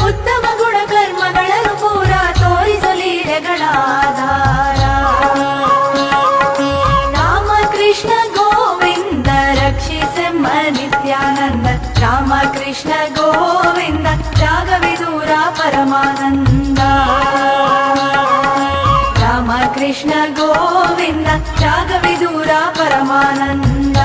[SPEAKER 4] ಉತ್ತಮ ಗುಣ ಕರ್ಮಗಳನ್ನು ಪೂರ ತೋರಿಸಲೀಲೆಗಳಾಧಾರ. ರಾಮ ಕೃಷ್ಣ ಗೋವಿಂದ ರಕ್ಷಿಸೆಮ್ಮ ನಿತ್ಯಾನಂದ. ರಾಮ ಕೃಷ್ಣ ಗೋವಿಂದ ರಾಘವಿದೂರ ಪರಮಾನಂದ. ರಾಮ ಕೃಷ್ಣ ಗೋವಿಂದ ರಾಘವಿದೂರ ಪರಮಾನಂದ.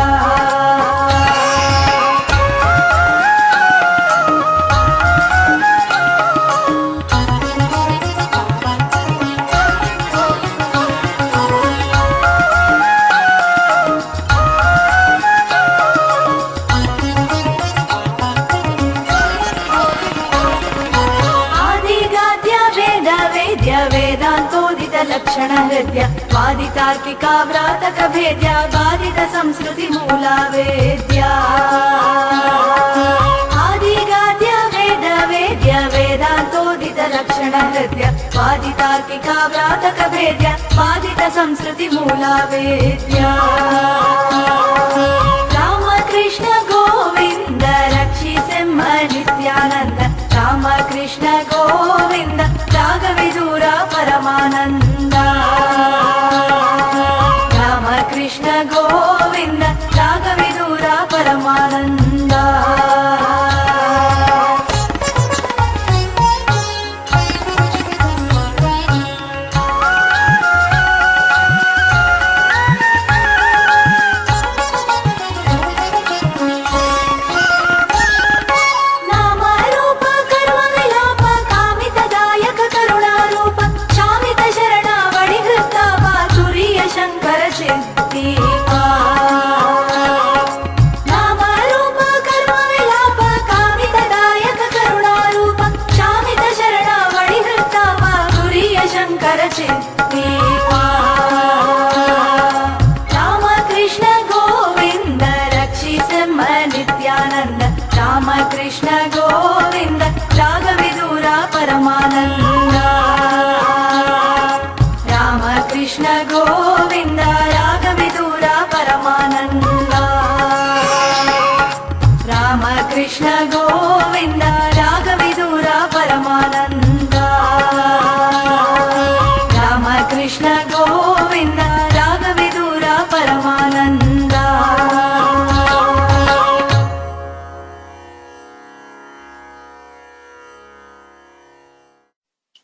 [SPEAKER 4] ವೇದಾಂತೋದಿತ ಲಕ್ಷಣ ಹೃದಯ ವಾದಿತಾರ್ಕಿಕ ವ್ರಾತಕ ಭೇದ್ಯ ಬಾಧಿತ ಸಂಸ್ಕೃತಿ ಮೂಲ ವೇದ್ಯ. ಆದಿಗಾದ್ಯ ವೇದ ವೇದ್ಯ ವೇದಾಂತೋದಿತ ಲಕ್ಷಣ ಹೃದಯ ವಾದಿತಾರ್ಕಿಕ ವ್ರಾತಕ ಭೇದ್ಯ ಬಾಧಿತ ಸಂಸ್ಕೃತಿ ಮೂಲ ವೇದ್ಯ. ರಾಮ ಕೃಷ್ಣ ಗೋವಿಂದ ರಕ್ಷಿಸೆಮ್ಮ ನಿತ್ಯಾನಂದ. ರಾಮ ಕೃಷ್ಣ ಗೋವಿಂದ ರಾಘವಿದೂರ ಪರಮಾನಂದ. ರಾಮ ಕೃಷ್ಣ ಗೋವಿಂದ ರಾಘವಿದೂರ ಪರಮಾನಂದ. ಗೋವಿಂದ ರಾಘವೇಂದ್ರ ಪರಮಾನಂದ